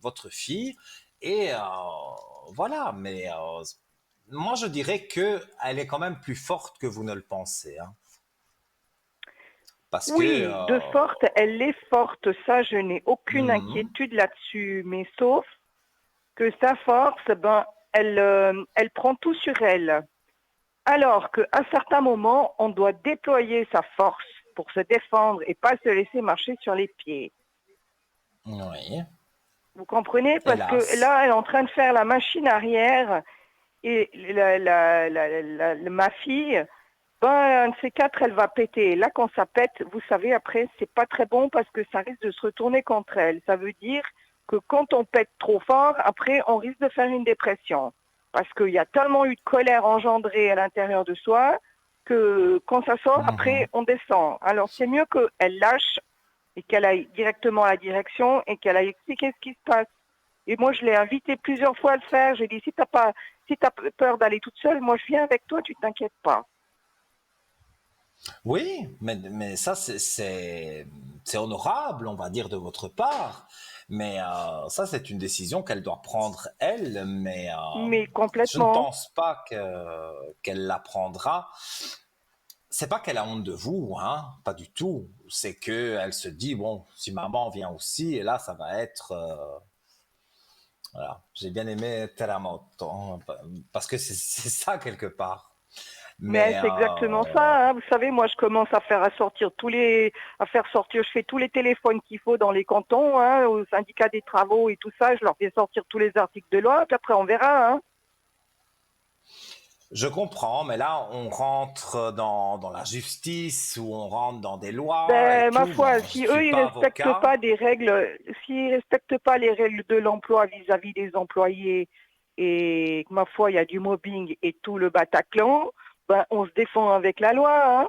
votre fille, et voilà, mais moi je dirais que elle est quand même plus forte que vous ne le pensez, hein, parce que Oui, de forte, elle est forte, ça je n'ai aucune mhm. inquiétude là-dessus, mais sauf que sa force, ben, elle prend tout sur elle. Alors qu'à certains moments, on doit déployer sa force pour se défendre et pas se laisser marcher sur les pieds. Oui, Vous comprenez? Parce que hélas. là, elle est en train de faire la machine arrière et ma fille, ben, un de ces quatre, elle va péter. Là, quand ça pète, vous savez, après, c'est pas très bon parce que ça risque de se retourner contre elle. Ça veut dire que quand on pète trop fort, après, on risque de faire une dépression. Parce qu'il y a tellement eu de colère engendrée à l'intérieur de soi que quand ça sort, après, Mhm. on descend. Alors, c'est mieux qu'elle lâche et qu'elle aille directement à la direction et qu'elle aille expliquer ce qui se passe. Et moi, je l'ai invitée plusieurs fois à le faire. J'ai dit, si t'as peur d'aller toute seule, moi, je viens avec toi, tu t'inquiètes pas. Oui, mais ça, c'est honorable, on va dire, de votre part. Mais ça, c'est une décision qu'elle doit prendre elle, mais Mais je ne complètement. pense pas qu'elle la prendra. C'est pas qu'elle a honte de vous, hein, pas du tout. C'est que elle se dit, bon, si maman vient aussi, et là, ça va être... voilà. J'ai bien aimé Terramoto, hein, parce que c'est ça quelque part. Mais Mais c'est exactement ça, hein. Vous savez, moi, je commence à faire sortir, je fais tous les téléphones qu'il faut dans les cantons, hein, au syndicat des travaux et tout ça. Je leur fais sortir tous les articles de loi, puis après, on verra, hein. je comprends, mais là, on rentre dans la justice ou on rentre dans des lois et Ben, ma tout. Bon, foi, je si suis eux, ils pas respectent avocat. pas des règles, s'ils respectent pas les règles de l'emploi vis-à-vis des employés et que, ma foi, il y a du mobbing et tout le Bataclan, ben, on se défend avec la loi. Hein.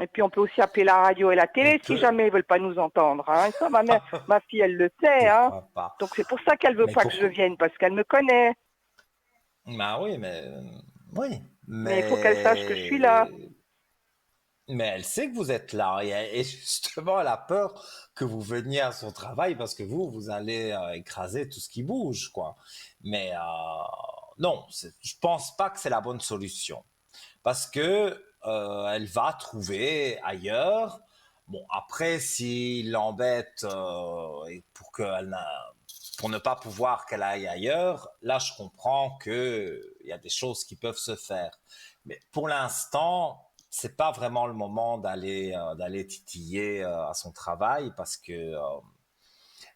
Et puis, on peut aussi appeler la radio et la On télé si peut. jamais ils veulent pas nous entendre. Hein. Et ça, ma fille, elle le sait. Hein. Pourquoi pas? Donc, c'est pour ça qu'elle veut Mais pas que je pourquoi? vienne, parce qu'elle me connaît. Bah oui, mais oui, Mais il faut qu'elle sache que je suis là. mais elle sait que vous êtes là et justement elle a peur que vous veniez à son travail parce que vous allez écraser tout ce qui bouge, quoi. Mais non, je pense pas que c'est la bonne solution parce que elle va trouver ailleurs. Bon, après, s'il l'embête et pour ne pas pouvoir qu'elle aille ailleurs, là, je comprends que il y a des choses qui peuvent se faire. Mais pour l'instant, c'est pas vraiment le moment d'aller titiller à son travail parce que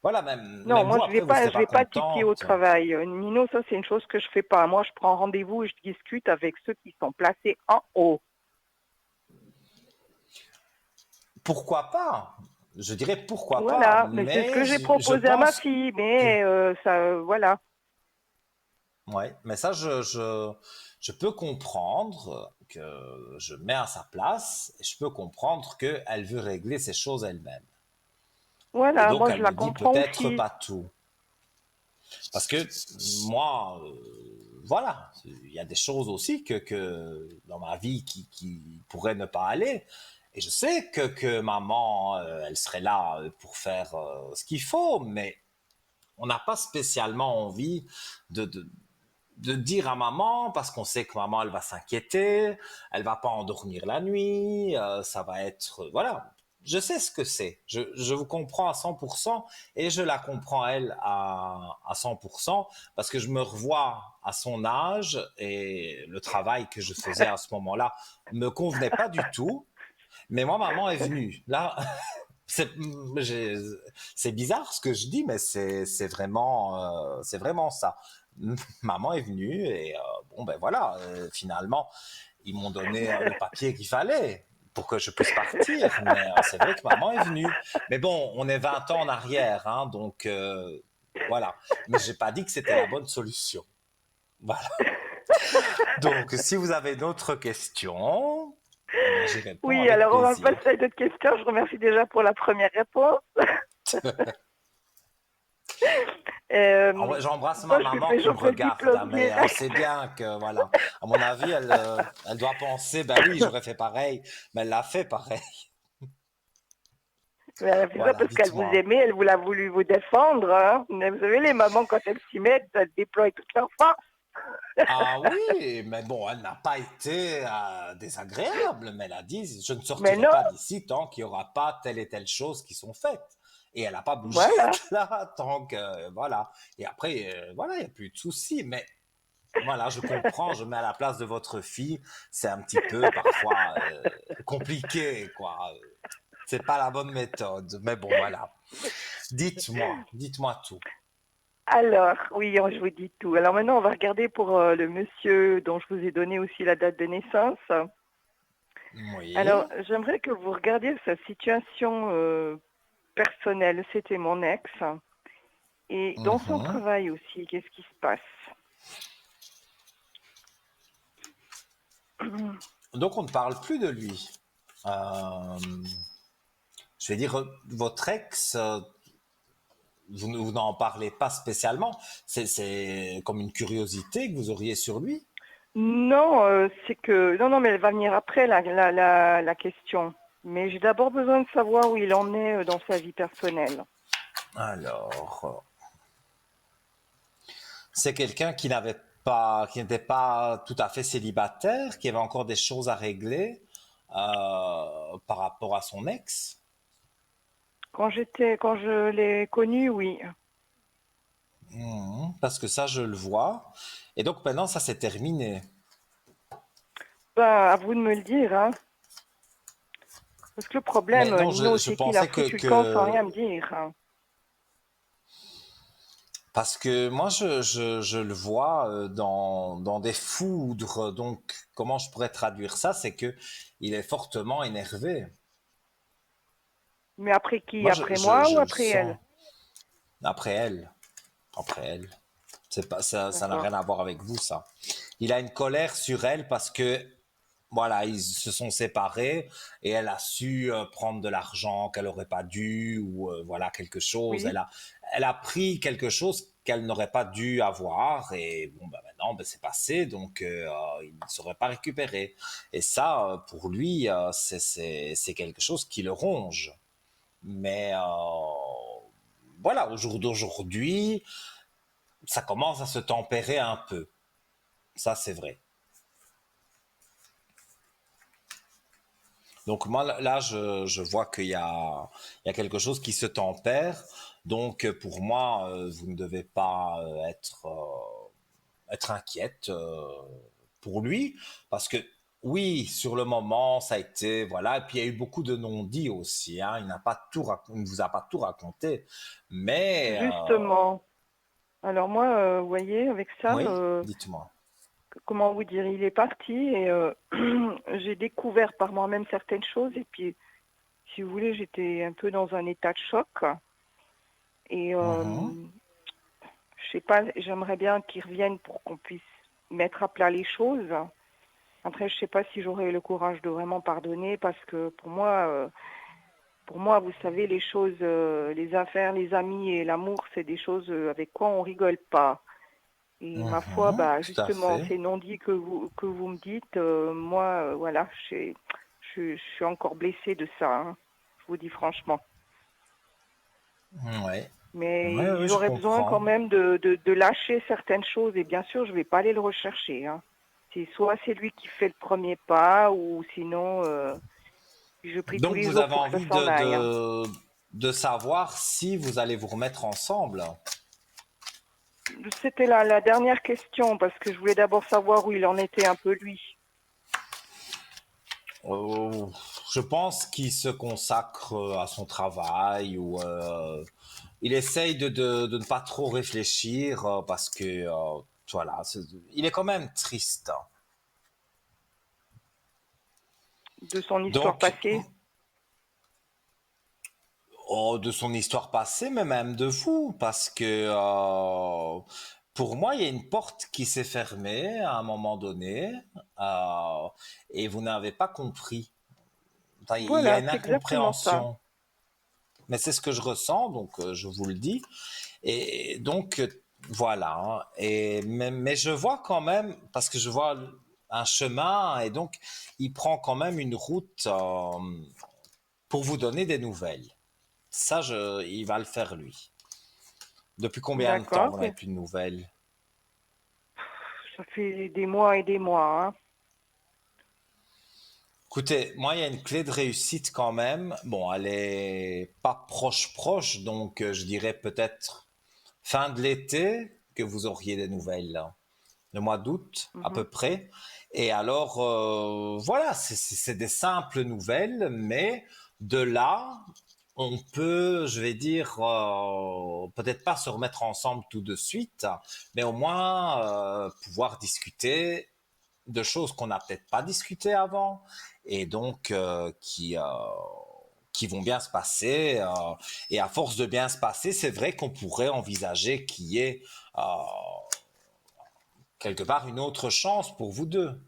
voilà, Non, même moi, vous après vous serez je pas vais pas titiller au contente. travail. Nino, ça, c'est une chose que je fais pas. Moi, je prends rendez-vous et je discute avec ceux qui sont placés en haut. Pourquoi pas? Je dirais pourquoi pas, Voilà, mais c'est ce que mais j'ai je proposé à ma pense fille. que Mais ça, voilà. ouais, mais ça, je peux comprendre que je mets à sa place et je peux comprendre qu'elle veut régler ses choses elle-même. Et Voilà, donc, moi, je elle la me dit comprends peut-être aussi. pas tout. Parce que moi, voilà, il y a des choses aussi que dans ma vie qui pourraient ne pas aller. Et je sais que maman, elle serait là pour faire ce qu'il faut, mais on n'a pas spécialement envie de, de, de dire à maman, parce qu'on sait que maman, elle va s'inquiéter, elle va pas endormir la nuit, ça va être... Voilà, je sais ce que c'est. Je vous comprends à 100% et je la comprends, elle, à 100% parce que je me revois à son âge et le travail que je faisais à ce moment-là me convenait pas du tout. Mais moi, maman est venue. Là, c'est c'est bizarre ce que je dis, mais c'est vraiment ça. Maman est venue et bon ben voilà, finalement ils m'ont donné le papier qu'il fallait pour que je puisse partir. Mais c'est vrai que maman est venue. Mais bon, on est 20 ans en arrière, hein, donc voilà. Mais j'ai pas dit que c'était la bonne solution. Voilà. Donc si vous avez d'autres questions, eh ben, j'y réponds Oui, avec alors on va plaisir. passer à d'autres questions. Je remercie déjà pour la première réponse. En vrai, j'embrasse ma Moi, je suis maman qui me péjorative regarde, hein, mais plombier. elle sait bien que, voilà, à mon avis, elle doit penser, ben oui, j'aurais fait pareil, mais elle l'a fait pareil. Mais elle a fait ça Voilà, parce qu'elle vous dites-moi. aimait, elle vous a voulu vous défendre. Hein. Mais vous savez, les mamans, quand elles s'y mettent, elles déploient toute leur force. Ah oui, mais bon, elle n'a pas été désagréable, mais elle a dit, je ne Mais sortirai non, pas d'ici tant qu'il n'y aura pas telle et telle chose qui sont faites. Et elle n'a pas bougé voilà. de là tant que, voilà. Et après, voilà, il n'y a plus de soucis, mais voilà, je comprends, je mets à la place de votre fille, c'est un petit peu parfois compliqué, quoi. C'est pas la bonne méthode, mais bon, voilà. Dites-moi tout. Alors, oui, je vous dis tout. Alors maintenant, on va regarder pour le monsieur dont je vous ai donné aussi la date de naissance. Alors, Oui. j'aimerais que vous regardiez sa situation personnelle. C'était mon ex. Et dans son Mhm. travail aussi, qu'est-ce qui se passe? Donc, on ne parle plus de lui. Euh, je vais dire, votre ex, vous n'en parlez pas spécialement. C'est comme une curiosité que vous auriez sur lui. Non, c'est que... Non, non, mais elle va venir après, la question. Mais j'ai d'abord besoin de savoir où il en est dans sa vie personnelle. Alors, c'est quelqu'un qui n'était pas tout à fait célibataire, qui avait encore des choses à régler par rapport à son ex. Quand je l'ai connu, oui. Parce que ça, je le vois. Et donc maintenant, ça s'est terminé. Ben, à vous de me le dire, hein. Parce que le Mais problème, non, Nino, je c'est qu'il a pensais foutu le camp sans rien me dire. Hein. parce que moi, je le vois dans des foudres. Donc, comment je pourrais traduire ça? C'est que il est fortement énervé. Mais après qui? Moi, Après moi ou je le après sens elle? après elle. Après elle. C'est pas, ça n'a D'accord. rien à voir avec vous, ça. Il a une colère sur elle parce que, voilà, ils se sont séparés et elle a su prendre de l'argent qu'elle n'aurait pas dû ou voilà, quelque chose. Oui, Elle a pris quelque chose qu'elle n'aurait pas dû avoir et bon, ben maintenant, ben, c'est passé, donc il ne saurait pas récupérer. Et ça, pour lui, c'est quelque chose qui le ronge. Mais voilà, au jour d'aujourd'hui, ça commence à se tempérer un peu. Ça, c'est vrai. Donc moi, là, je vois il y a quelque chose qui se tempère. Donc pour moi, vous ne devez pas être inquiète pour lui. Parce que oui, sur le moment, ça a été, voilà. Et puis il y a eu beaucoup de non-dits aussi. Hein. Il ne vous a pas tout raconté. Mais justement. Alors moi, vous voyez, avec ça, oui, dites-moi. comment vous dire, il est parti et j'ai découvert par moi-même certaines choses et puis, si vous voulez, j'étais un peu dans un état de choc et Mhm. je sais pas, j'aimerais bien qu'il revienne pour qu'on puisse mettre à plat les choses. Après, je sais pas si j'aurai le courage de vraiment pardonner parce que pour moi, vous savez, les choses, les affaires, les amis et l'amour, c'est des choses avec quoi on rigole pas. Et ma foi, Mhm. bah Tout à justement, fait. ces non-dits que vous me dites, moi, voilà, je suis encore blessée de ça, hein, je vous dis franchement. Ouais. Ouais, Mais ouais, je j'aurais besoin quand comprends. même de lâcher certaines choses. Et bien sûr, je vais pas aller le rechercher, hein. Soit c'est lui qui fait le premier pas, ou sinon, je prie tous Donc, les vous jours avez pour que ça envie s'en aille, hein. de savoir si vous allez vous remettre ensemble. C'était la dernière question, parce que je voulais d'abord savoir où il en était un peu lui. Euh, je pense qu'il se consacre à son travail ou il essaye de ne pas trop réfléchir parce que voilà, il est quand même triste. De son histoire Donc, passée. oh, de son histoire passée, mais même de vous, parce que pour moi, il y a une porte qui s'est fermée à un moment donné euh, et vous n'avez pas compris. Enfin, il y a Voilà, une c'est exactement ça. incompréhension. Mais c'est ce que je ressens, donc je vous le dis. Et donc, voilà. Hein. Mais je vois quand même, parce que je vois un chemin, et donc il prend quand même une route pour vous donner des nouvelles. Ça, il va le faire lui. Depuis combien de temps D'accord. vous n'avez plus de nouvelles? Ça fait des mois et des mois, hein. Écoutez, moi, il y a une clé de réussite quand même. Bon, elle est pas proche, donc je dirais peut-être fin de l'été que vous auriez des nouvelles. Là. Le mois d'août à Mhm. peu près. Et alors, voilà, c'est des simples nouvelles, mais de là, on peut, je vais dire, peut-être pas se remettre ensemble tout de suite, mais au moins pouvoir discuter de choses qu'on n'a peut-être pas discutées avant et donc qui vont bien se passer. Et à force de bien se passer, c'est vrai qu'on pourrait envisager qu'il y ait euh, quelque part une autre chance pour vous deux.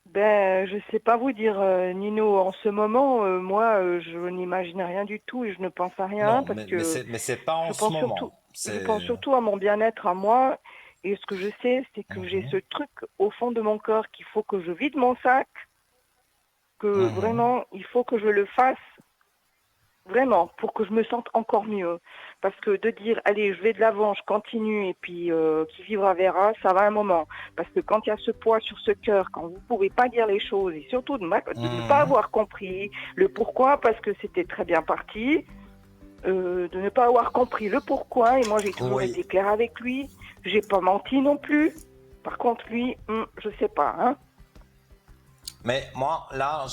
Ben, je sais pas vous dire, Nino, en ce moment, moi, je n'imagine rien du tout et je ne pense à rien Non, parce mais que c'est pas en je ce pense surtout, moment. je pense C'est. surtout à mon bien-être à moi. Et ce que je sais, c'est que j'ai ce Mhm, truc au fond de mon corps qu'il faut que je vide mon sac, que mhm, vraiment, il faut que je le fasse. Vraiment, pour que je me sente encore mieux. Parce que de dire, allez, je vais de l'avant, je continue, et puis qui vivra verra, ça va un moment. Parce que quand il y a ce poids sur ce cœur, quand vous ne pouvez pas dire les choses, et surtout de ne pas mhm. avoir compris le pourquoi, parce que c'était très bien parti, de ne pas avoir compris le pourquoi, et moi j'ai toujours Oui, été claire avec lui, j'ai pas menti non plus. Par contre, lui, je sais pas, hein. mais moi là,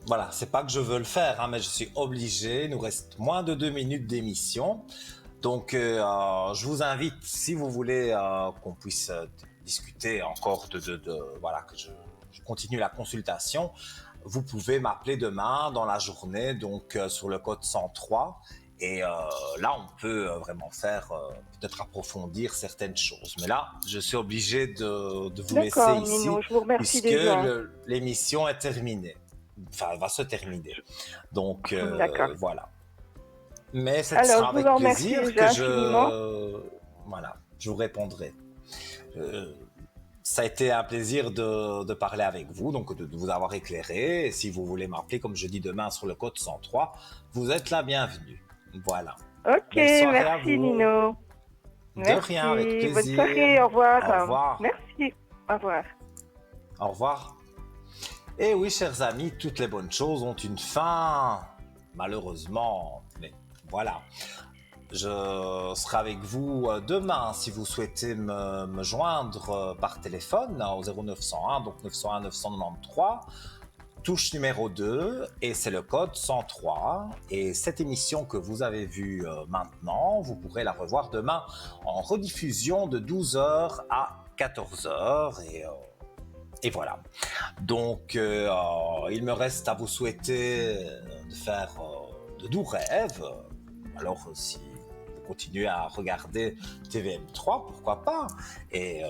voilà, c'est pas que je veux le faire, hein, mais je suis obligé. Il nous reste moins de 2 minutes d'émission, donc je vous invite, si vous voulez, qu'on puisse discuter encore voilà, que je continue la consultation. Vous pouvez m'appeler demain dans la journée, donc sur le code 103. Et là, on peut vraiment faire, peut-être approfondir certaines choses. Mais là, je suis obligé de vous laisser D'accord, ici, Nino, je vous remercie puisque déjà. l'émission est terminée. Enfin, elle va se terminer. Donc, D'accord. voilà. Mais ce Alors, sera je vous avec en remercie plaisir que déjà infiniment. voilà, je vous répondrai. Euh, Ça a été un plaisir de parler avec vous, donc de vous avoir éclairé. Et si vous voulez m'appeler, comme je dis demain sur le code 103, vous êtes la bienvenue. Voilà. Ok, Belle soirée à merci vous. Nino. De rien, avec Merci. Bonne plaisir. soirée, au Au revoir. revoir. Merci. Au revoir. Au revoir. Et oui, chers amis, toutes les bonnes choses ont une fin. Malheureusement, mais voilà. Je serai avec vous demain si vous souhaitez me joindre par téléphone au 0901, donc 901 993, touche numéro 2 et c'est le code 103. Et cette émission que vous avez vue maintenant, vous pourrez la revoir demain en rediffusion de 12h à 14h. Et voilà. Donc, il me reste à vous souhaiter de faire de doux rêves. Alors, si vous continuez à regarder TVM3, pourquoi pas? Et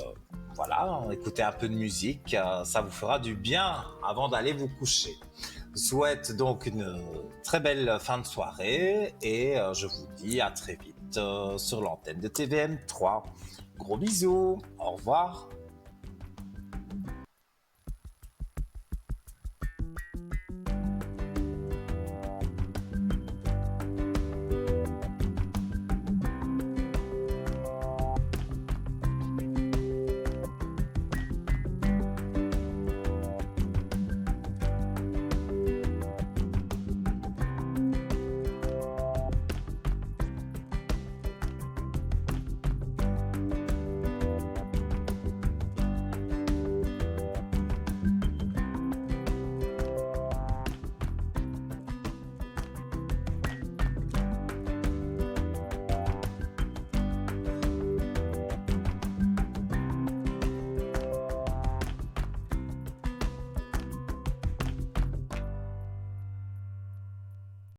voilà, écoutez un peu de musique, ça vous fera du bien avant d'aller vous coucher. Je vous souhaite donc une très belle fin de soirée et je vous dis à très vite sur l'antenne de TVM3. Gros bisous, au revoir.